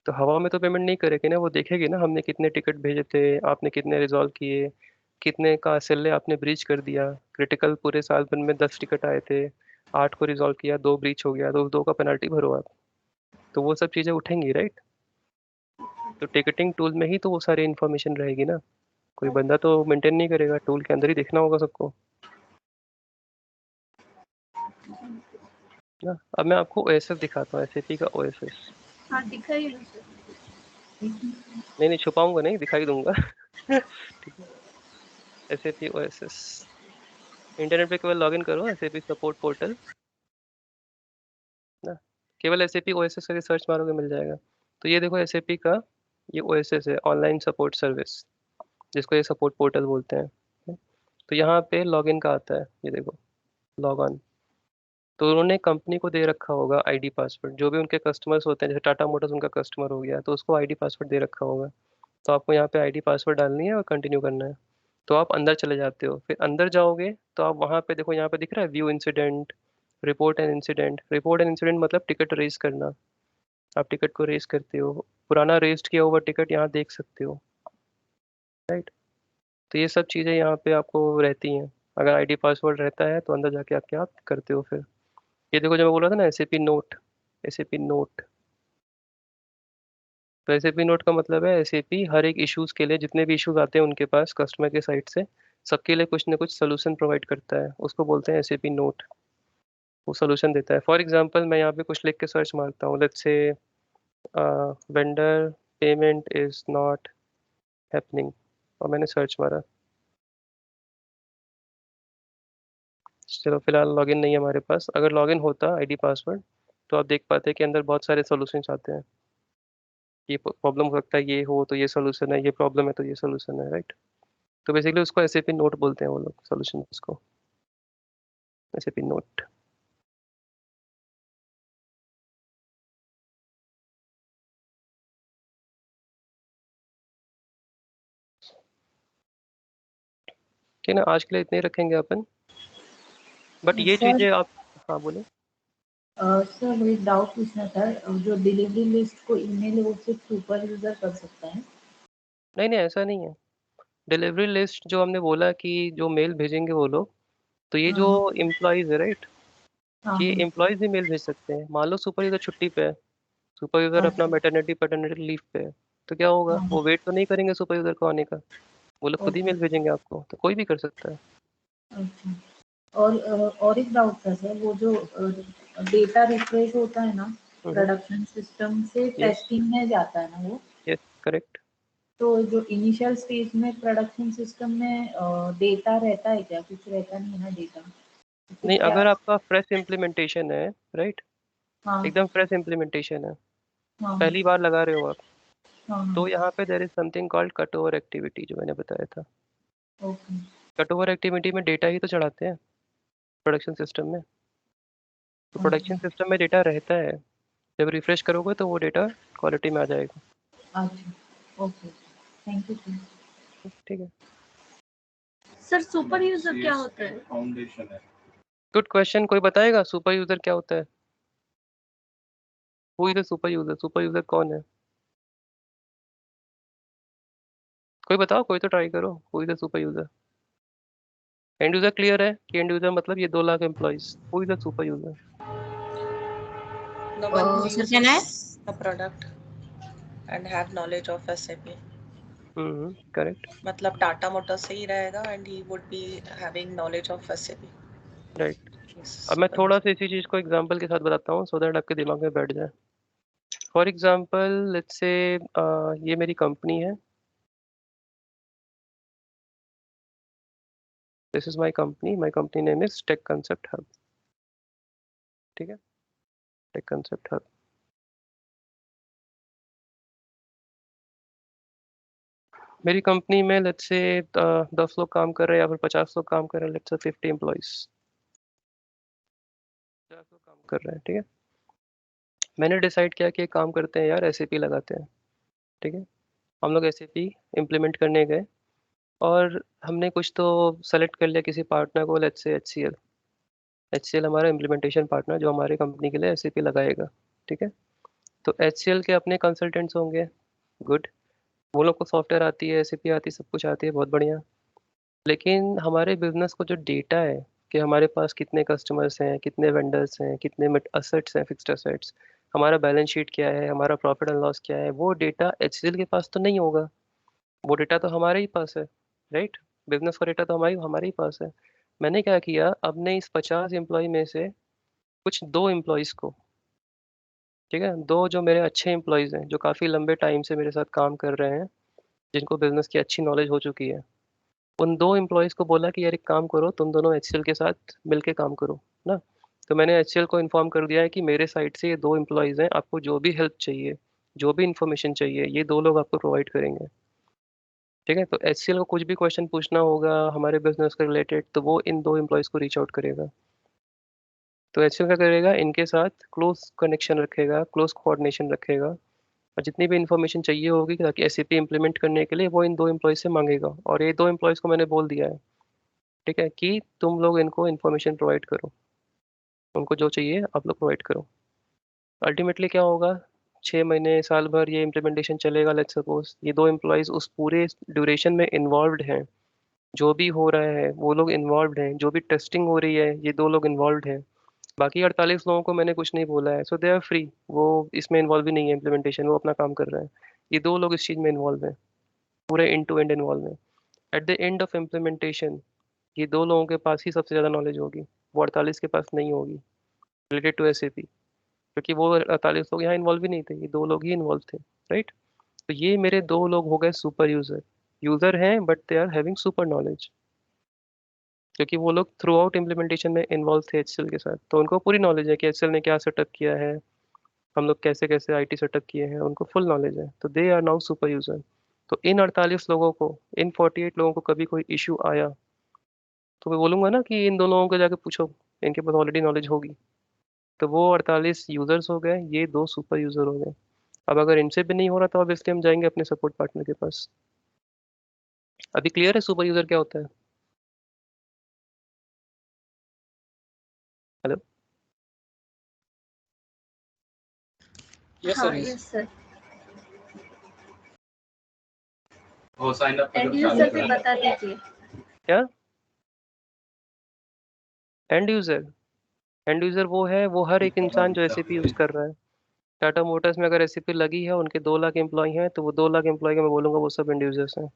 तो हवा में तो पेमेंट नहीं करेगी ना, वो देखेगी ना हमने कितने टिकट भेजे थे, आपने कितने रिजॉल्व किए, कितने का SLA आपने ब्रीच कर दिया। क्रिटिकल पूरे साल भर में 10 टिकट आए थे, 8 को रिजॉल्व किया, 2 ब्रीच हो गया, तो उस 2 का पेनल्टी भरो आप। तो वो सब चीज़ें उठेंगी, राइट। तो टिकटिंग टूल में ही तो वो सारी इन्फॉर्मेशन रहेगी ना, कोई बंदा तो मेंटेन नहीं करेगा, टूल के अंदर ही देखना होगा सबको ना। अब मैं आपको OSS दिखाता हूँ, SAP का OSS। हाँ दिखाइए ना सर। नहीं नहीं, छुपाऊंगा नहीं, दिखाई दूंगा ठीक है। SAP OSS, इंटरनेट पे केवल लॉगिन करो SAP सपोर्ट पोर्टल ना, केवल SAP OSS करके सर्च मारोगे मिल जाएगा। तो ये देखो SAP का ये OSS है, ऑनलाइन सपोर्ट सर्विस, जिसको ये सपोर्ट पोर्टल बोलते हैं। तो यहाँ पे लॉगिन का आता है, ये देखो, लॉग ऑन। तो उन्होंने कंपनी को दे रखा होगा आईडी पासवर्ड, जो भी उनके कस्टमर्स होते हैं, जैसे टाटा मोटर्स उनका कस्टमर हो गया तो उसको आईडी पासवर्ड दे रखा होगा। तो आपको यहाँ पे आईडी पासवर्ड डालनी है और कंटिन्यू करना है। तो आप अंदर चले जाते हो, फिर अंदर जाओगे तो आप वहाँ पे देखो, यहाँ पे दिख रहा है view incident, report and incident. Report and incident मतलब टिकट रेज करना, आप टिकट को रेज करते हो, पुराना रेज किया हुआ टिकट यहाँ देख सकते हो, राइट। तो ये सब चीज़ें यहाँ पे आपको रहती हैं। अगर आईडी पासवर्ड रहता है तो अंदर जाके आप क्या करते हो फिर। ये देखो, जो मैं बोल रहा था ना SAP नोट, SAP नोट। तो SAP नोट का मतलब है SAP हर एक इश्यूज के लिए, जितने भी इश्यूज आते हैं उनके पास कस्टमर के साइड से, सबके लिए कुछ ना कुछ सोल्यूशन प्रोवाइड करता है, उसको बोलते हैं SAP नोट। वो सोल्यूशन देता है। फॉर एग्जांपल मैं यहाँ पे कुछ लिख के सर्च मारता हूँ, let's say vendor payment is not happening, और मैंने सर्च मारा। चलो फिलहाल लॉगिन नहीं है हमारे पास, अगर लॉगिन होता आईडी पासवर्ड तो आप देख पाते कि अंदर बहुत सारे सॉल्यूशंस आते हैं। ये प्रॉब्लम हो सकता है, ये हो तो ये सोल्यूशन है, ये प्रॉब्लम है तो ये सोल्यूशन है, राइट। तो बेसिकली उसको एसएपी नोट बोलते हैं वो लोग, सोल्यूशन को एसएपी नोट। ठीक है ना, आज के लिए इतने ही रखेंगे अपन, बट ये सर चीजें आप, हाँ बोले। सर मुझे डाउट पूछना था, जो डिलीवरी लिस्ट को ईमेल वो सिर्फ सुपर यूजर कर सकता है? नहीं नहीं, ऐसा नहीं है। डिलीवरी लिस्ट जो हमने बोला कि जो मेल भेजेंगे वो लोग, तो ये जो हाँ एम्प्लॉयज है, राइट, हाँ ये हाँ। एम्प्लॉयज भी मेल भेज सकते हैं। मान लो सुपर यूजर छुट्टी पे है, सुपर यूजर अपना अच्छा। मैटरनिटी पैटर्निटी लीव पे है, तो क्या होगा, हाँ। वो वेट तो नहीं करेंगे सुपर यूजर को आने का, वो लोग खुद ही ओके। मेल भेजेंगे आपको, तो कोई भी कर सकता है। अच्छा। और एक डाउट था सर, वो जो डेटा रिफ्रेश होता है ना प्रोडक्शन सिस्टम से यस टेस्टिंग में जाता है ना वो, यस करेक्ट। तो जो इनिशियल स्टेज में प्रोडक्शन सिस्टम में डेटा रहता है क्या? कुछ रहता नहीं है ना डेटा, तो फिर नहीं, क्या? अगर आपका फ्रेश इम्प्लीमेंटेशन है, राइट, हाँ एकदम फ्रेश इम्प्लीमेंटेशन है, हाँ पहली बार लगा रहे हो आप, हाँ हाँ। तो यहाँ पे there is something called cut over activity, जो मैंने बताया था। ओके। कट ओवर एक्टिविटी में डेटा ही तो चढ़ाते हैं प्रोडक्शन सिस्टम में, तो प्रोडक्शन अच्छा सिस्टम में डेटा रहता है, जब रिफ्रेश करोगे तो वो डेटा क्वालिटी में आ जाएगा। अच्छा। Okay, thank you sir. ठीक है, सर सुपर यूजर क्या होता है? फाउंडेशन है। Good question. कोई बताएगा सुपर यूजर क्या होता है? Who is the super user? Super user कौन है? कोई बताओ, कोई तो ट्राई करो, who is the super user? And user clear है कि एंड यूजर मतलब ये 2 lakh employees, who is the super user? The one who sir can I? uses the product and have knowledge of SAP. Correct, मतलब Tata Motors से ही रहेगा and he would be having knowledge of SAP. Right. He's अब मैं super थोड़ा user. सा इसी चीज को एग्जांपल के साथ बताता हूँ, सो दैट आपके दिमाग में बैठ जाए। फॉर एग्जांपल लेट्स से ये मेरी कंपनी है, this is my company name is tech concept hub. ठीक है, टेक कंसेप्ट हब। मेरी कंपनी में लेट्स से 10 लोग काम कर रहे हैं या फिर 50 लोग काम कर रहे हैं, लेट्स से 50 एम्प्लॉइज, 50 लोग काम कर रहे हैं। ठीक है, मैंने डिसाइड किया कि एक काम करते हैं यार, एसएपी लगाते हैं। ठीक है, हम लोग एसएपी इम्प्लीमेंट करने गए, और हमने कुछ तो सेलेक्ट कर लिया किसी पार्टनर को, लेट्स से एचसीएल। एचसीएल हमारा इम्प्लीमेंटेशन पार्टनर जो हमारे कंपनी के लिए एसएपी लगाएगा। ठीक है, तो एचसीएल के अपने कंसल्टेंट्स होंगे, गुड, वो लोग को सॉफ्टवेयर आती है, एसएपी आती है, सब कुछ आती है, बहुत बढ़िया। लेकिन हमारे बिजनेस को जो डेटा है कि हमारे पास कितने कस्टमर्स हैं, कितने वेंडर्स हैं, कितने असेट्स हैं, फिक्स्ड असेट्स, हमारा बैलेंस शीट क्या है, हमारा प्रॉफिट एंड लॉस क्या है, वो डेटा एचसीएल के पास तो नहीं होगा। वो डेटा तो हमारे ही पास है, राइट, बिजनेस का डेटा तो हमारे हमारे ही पास है। मैंने क्या किया, अपने इस 50 एम्प्लॉय में से कुछ 2 एम्प्लॉयज़ को, ठीक है, 2 जो मेरे अच्छे एम्प्लॉयज़ हैं, जो काफ़ी लंबे टाइम से मेरे साथ काम कर रहे हैं, जिनको बिजनेस की अच्छी नॉलेज हो चुकी है, उन 2 एम्प्लॉयज़ को बोला कि यार एक काम करो, तुम दोनों एचसीएल के साथ मिलके काम करो ना। तो मैंने एचसीएल को इन्फॉर्म कर दिया है कि मेरे साइड से ये 2 एम्प्लॉयज़ हैं, आपको जो भी हेल्प चाहिए, जो भी इन्फॉर्मेशन चाहिए, ये 2 लोग आपको प्रोवाइड करेंगे। ठीक है, तो एचसीएल को कुछ भी क्वेश्चन पूछना होगा हमारे बिजनेस के रिलेटेड, तो वो इन 2 एम्प्लॉयज़ को रीच आउट करेगा। तो एचसीएल क्या करेगा, इनके साथ क्लोज कनेक्शन रखेगा, क्लोज कोऑर्डिनेशन रखेगा, और जितनी भी इन्फॉर्मेशन चाहिए होगी ताकि एसएपी इंप्लीमेंट करने के लिए, वो इन 2 एम्प्लॉयज़ से मांगेगा। और ये 2 एम्प्लॉयज़ को मैंने बोल दिया है, ठीक है, कि तुम लोग इनको इन्फॉर्मेशन प्रोवाइड करो, उनको जो चाहिए आप लोग प्रोवाइड करो। अल्टीमेटली क्या होगा, 6 महीने साल भर ये इम्प्लीमेंटेशन चलेगा, लेट्स सपोज ये 2 एम्प्लॉयज़ उस पूरे ड्यूरेशन में इन्वॉल्व्ड हैं, जो भी हो रहा है वो लोग इन्वॉल्व्ड हैं, जो भी टेस्टिंग हो रही है ये 2 लोग इन्वॉल्व्ड हैं। बाकी 48 लोगों को मैंने कुछ नहीं बोला है, सो दे आर फ्री, वो इसमें इन्वॉल्व ही नहीं है इम्प्लीमेंटेशन, वो अपना काम कर रहे हैं। ये 2 लोग इस चीज़ में इन्वॉल्व हैं, पूरे एंड टू एंड इन्वॉल्व हैं। At the end of implementation ये 2 लोगों के पास ही सबसे ज़्यादा नॉलेज होगी, वो 48 के पास नहीं होगी, रिलेटेड टू एसएपी, क्योंकि वो 48 लोग यहाँ इन्वॉल्व ही नहीं थे, ये 2 लोग ही इन्वॉल्व थे, राइट। तो ये मेरे 2 लोग हो गए सुपर यूजर, यूजर हैं but they are having super knowledge, क्योंकि वो लोग थ्रू आउट इम्प्लीमेंटेशन में इन्वॉल्व थे एचसीएल के साथ, तो उनको पूरी नॉलेज है कि एचसीएल ने क्या सेटअप किया है, हम लोग कैसे कैसे आईटी सेटअप किए हैं, उनको फुल नॉलेज है, तो they are now super user. तो इन 48 लोगों को, इन 48 लोगों को कभी कोई इशू आया तो मैं बोलूंगा ना कि इन दोनों लोगों को जाके पूछो, इनके पास ऑलरेडी नॉलेज होगी। तो वो 48 यूजर्स हो गए, ये 2 सुपर यूजर हो गए। अब अगर इनसे भी नहीं हो रहा तो ऑब्वियसली हम जाएंगे अपने सपोर्ट पार्टनर के पास। अभी क्लियर है सुपर यूजर क्या होता है? हेलो? Yes, हाँ sir. Yes. Yes sir. Oh, sign up. And user भी बता दीजिए। क्या एंड यूजर? एंड यूजर वो है, वो हर एक इंसान जो एसएपी यूज कर रहा है। टाटा मोटर्स में अगर एसएपी लगी है, उनके 2 लाख एम्प्लॉय हैं, तो वो 2 लाख एम्प्लॉय का मैं बोलूंगा वो सब एंड यूजर्स हैं।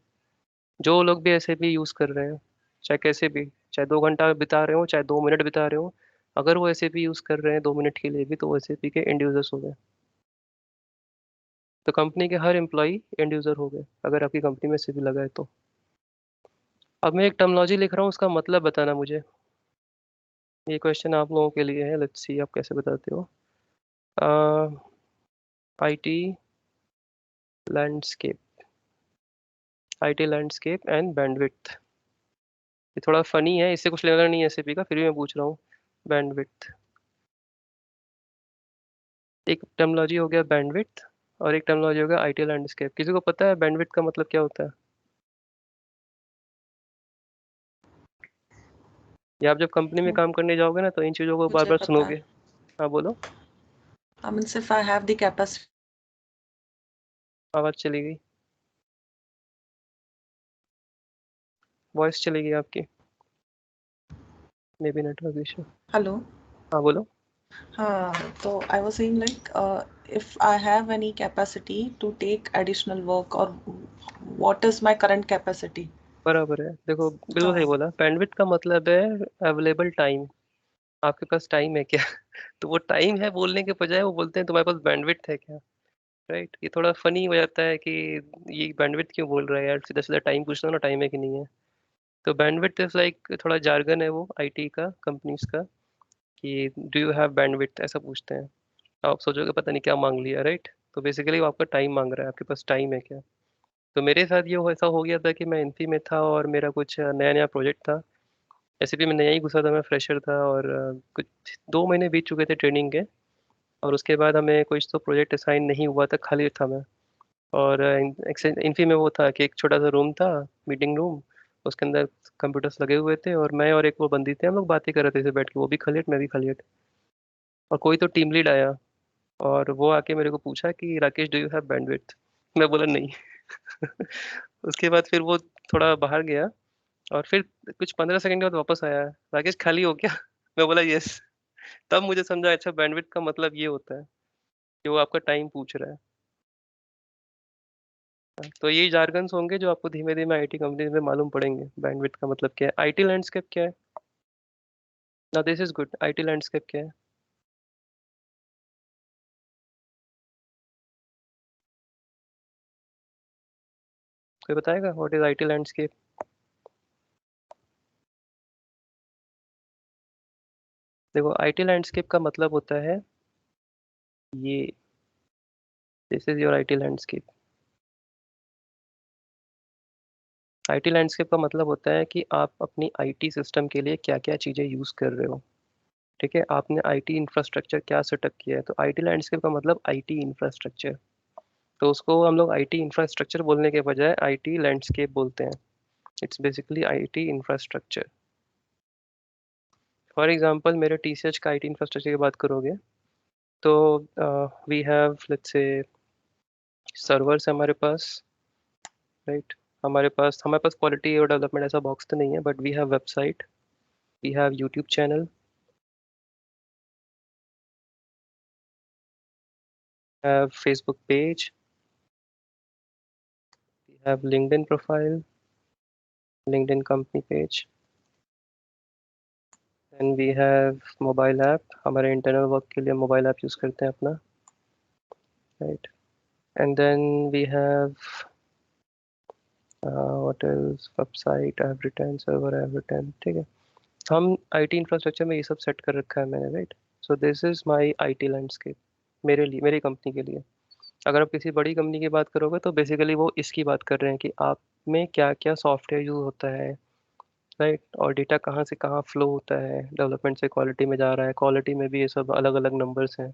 जो लोग भी एसएपी यूज कर रहे हैं, चाहे कैसे भी, चाहे 2 घंटा बिता रहे हो, चाहे 2 मिनट बिता रहे हो, अगर वो एसएपी यूज कर रहे हैं 2 मिनट के लिए भी, तो वो एसएपी के एंड यूजर्स हो गए। तो कंपनी के हर एम्प्लॉय एंड यूजर हो गए अगर आपकी कंपनी में एसएपी लगा है तो। अब मैं एक टर्मिनोलॉजी लिख रहा हूँ, उसका मतलब बताना मुझे। ये क्वेश्चन आप लोगों के लिए है, लेट्स सी आप कैसे बताते हो। IT landscape, IT landscape and bandwidth. ये थोड़ा फनी है, इससे कुछ लेना नहीं है एसएपी का, फिर भी मैं पूछ रहा हूँ। बैंडविड्थ, एक टर्मिनोलॉजी हो गया बैंडविड्थ, और एक टर्मिनोलॉजी हो गया आईटी लैंडस्केप। किसी को पता है बैंडविड्थ का मतलब क्या होता है? या आप जब कंपनी में काम करने जाओगे ना, तो इन चीज़ों को बार मुझे बार पता सुनोगे। है। हाँ बोलो। I mean, if I have the capacity, आवाज़ चली गई, वॉइस चली गई आपकी, may be network issue. hello. हाँ बोलो। So I was saying like, if I have any capacity to take additional work, or what is my current capacity? बराबर है, देखो बिल्कुल सही हाँ, बोला। बैंडविड्थ का मतलब है अवेलेबल टाइम, आपके पास टाइम है क्या? तो वो टाइम है बोलने के बजाय वो बोलते हैं तुम्हारे पास बैंडविड्थ है क्या। राइट, ये थोड़ा फनी हो जाता है कि ये बैंडविड्थ क्यों बोल रहा है यार, सीधा सीधा टाइम पूछना ना, टाइम है कि नहीं है। तो बैंडविड्थ इज लाइक, थोड़ा जार्गन है वो आईटी का, कंपनीज का, कि डू यू हैव बैंडविड्थ, ऐसा पूछते हैं। आप सोचोगे पता नहीं क्या मांग लिया, राइट। तो बेसिकली वो आपका टाइम मांग रहा है, आपके पास टाइम है क्या। तो मेरे साथ ये ऐसा हो गया था कि मैं इन्फी में था और मेरा कुछ नया नया प्रोजेक्ट था। ऐसे भी मैं नया ही घुसा था, मैं फ्रेशर था, और कुछ 2 महीने बीत चुके थे ट्रेनिंग के। और उसके बाद हमें कुछ तो प्रोजेक्ट असाइन नहीं हुआ था, खाली था मैं। और इन्फी में वो था कि एक छोटा सा रूम था, मीटिंग रूम, उसके अंदर कंप्यूटर्स लगे हुए थे, और मैं और एक वो बंदी थे, हम लोग बातें कर रहे थे ऐसे बैठ के, वो भी खलीट मैं भी खलीट। और कोई तो टीम लीड आया, और वो आके मेरे को पूछा कि Rakesh do you have bandwidth. मैं बोला नहीं। उसके बाद फिर वो थोड़ा बाहर गया, और फिर कुछ 15 सेकंड के बाद वापस आया, राकेश खाली हो क्या? मैं बोला यस। तब मुझे समझा अच्छा बैंडविड्थ का मतलब ये होता है कि वो आपका टाइम पूछ रहा है। तो ये जार्गन्स होंगे जो आपको धीमे धीमे आईटी कंपनी में मालूम पड़ेंगे, बैंडविड्थ का मतलब क्या है, आईटी लैंडस्केप क्या है। ना this is good, IT landscape क्या है? कोई बताएगा व्हाट इज आईटी लैंडस्केप? देखो आईटी लैंडस्केप का मतलब होता है ये, this is your IT landscape. IT landscape का मतलब होता है कि आप अपनी आईटी सिस्टम के लिए क्या क्या चीज़ें यूज़ कर रहे हो। ठीक है, आपने आईटी इंफ्रास्ट्रक्चर क्या सेटअप किया है, तो आईटी लैंडस्केप का मतलब आईटी इंफ्रास्ट्रक्चर। तो उसको हम लोग आईटी इंफ्रास्ट्रक्चर बोलने के बजाय आईटी लैंडस्केप बोलते हैं। It's basically IT infrastructure. For example मेरे टीसीएच का आईटी इंफ्रास्ट्रक्चर की बात करोगे, तो we have let's say servers हमारे पास, राइट। हमारे पास क्वालिटी और डेवलपमेंट ऐसा बॉक्स तो नहीं है, but we have website, we have YouTube channel, have Facebook page, we have LinkedIn profile, LinkedIn company page, and we have mobile app, हमारे इंटरनल वर्क के लिए मोबाइल ऐप यूज़ करते हैं अपना, right. And then we have what else, website, I have written server, I have written, ठीक है। हम IT infrastructure में ये सब सेट कर रखा है मैंने, right. So this is my IT landscape. मेरे लिए, मेरी कंपनी के लिए। अगर आप किसी बड़ी कंपनी की बात करोगे तो बेसिकली वो इसकी बात कर रहे हैं कि आप में क्या क्या सॉफ्टवेयर यूज होता है, राइट, और डेटा कहाँ से कहाँ फ्लो होता है, डेवलपमेंट से क्वालिटी में जा रहा है, क्वालिटी में भी ये सब अलग अलग नंबर्स हैं।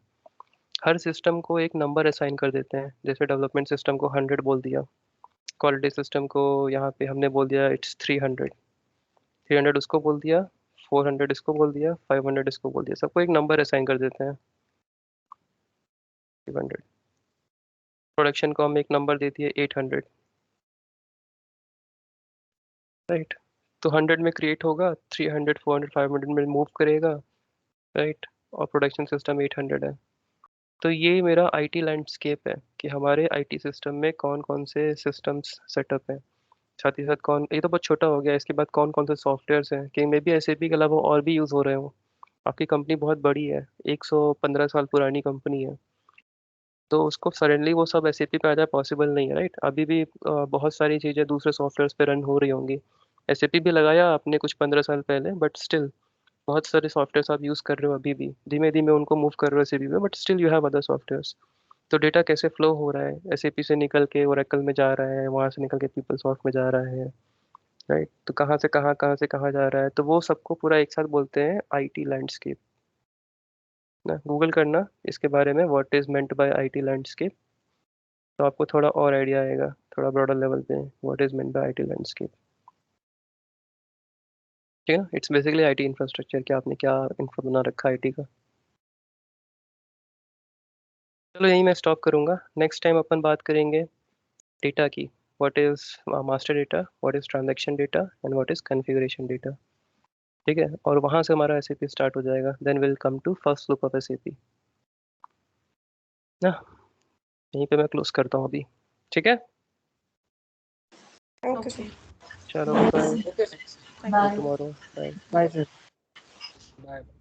हर सिस्टम को एक नंबर असाइन कर देते हैं, जैसे डेवलपमेंट सिस्टम को 100 बोल दिया, क्वालिटी सिस्टम को यहाँ पे हमने बोल दिया इट्स 300, 300 उसको बोल दिया, 400 इसको बोल दिया, 500 इसको बोल दिया, सबको एक नंबर असाइन कर देते हैं, 500। प्रोडक्शन को हम एक नंबर दे दिए 800, राइट। तो 100 में क्रिएट होगा, 300 400 500 में मूव करेगा, राइट, और प्रोडक्शन सिस्टम 800 है। तो ये मेरा आईटी लैंडस्केप है कि हमारे आईटी सिस्टम में कौन कौन से सिस्टम्स सेटअप हैं, साथ ही साथ कौन, ये तो बहुत छोटा हो गया, इसके बाद कौन कौन से सॉफ्टवेयर्स हैं कि मे बी एसएपी के अलावा और भी यूज़ हो रहे हो। आपकी कंपनी बहुत बड़ी है, 115 साल पुरानी कंपनी है, तो उसको सडनली वो सब एसएपी पे आ जाए पॉसिबल नहीं है, राइट। अभी भी बहुत सारी चीज़ें दूसरे सॉफ्टवेयर्स पे रन हो रही होंगी। एसएपी भी लगाया आपने कुछ 15 साल पहले, बट स्टिल बहुत सारे सॉफ्टवेयर्स आप यूज़ कर रहे हो अभी भी, धीमे धीमे उनको मूव कर रहे हो एसएपी पे, but still you have other softwares. तो डेटा कैसे फ्लो हो रहा है, एसएपी से निकल के ओरेकल में जा रहा है, वहाँ से निकल के पीपलसॉफ्ट में जा रहा है, राइट। तो कहाँ से कहाँ, कहाँ से कहाँ जा रहा है, तो वो सबको पूरा एक साथ बोलते हैं आईटी लैंडस्केप ना। गूगल करना इसके बारे में, what is meant by IT landscape, तो आपको थोड़ा और आइडिया आएगा, थोड़ा ब्रॉडर लेवल पे what is meant by IT landscape, ठीक है ना। इट्स बेसिकली आईटी इंफ्रास्ट्रक्चर, कि आपने क्या इंफ्रा बना रखा है आईटी का। चलो यहीं मैं स्टॉप करूँगा, नेक्स्ट टाइम अपन बात करेंगे डेटा की, what is master data, what is transaction data and what is configuration data, ठीक है। और वहाँ से हमारा एसएपी स्टार्ट हो जाएगा, then will come to first look of SAP ना। यहीं पे मैं क्लोज करता हूँ अभी, ठीक है। Okay sir. चलो bye bye, Okay. Bye tomorrow bye. Bye sir. Bye.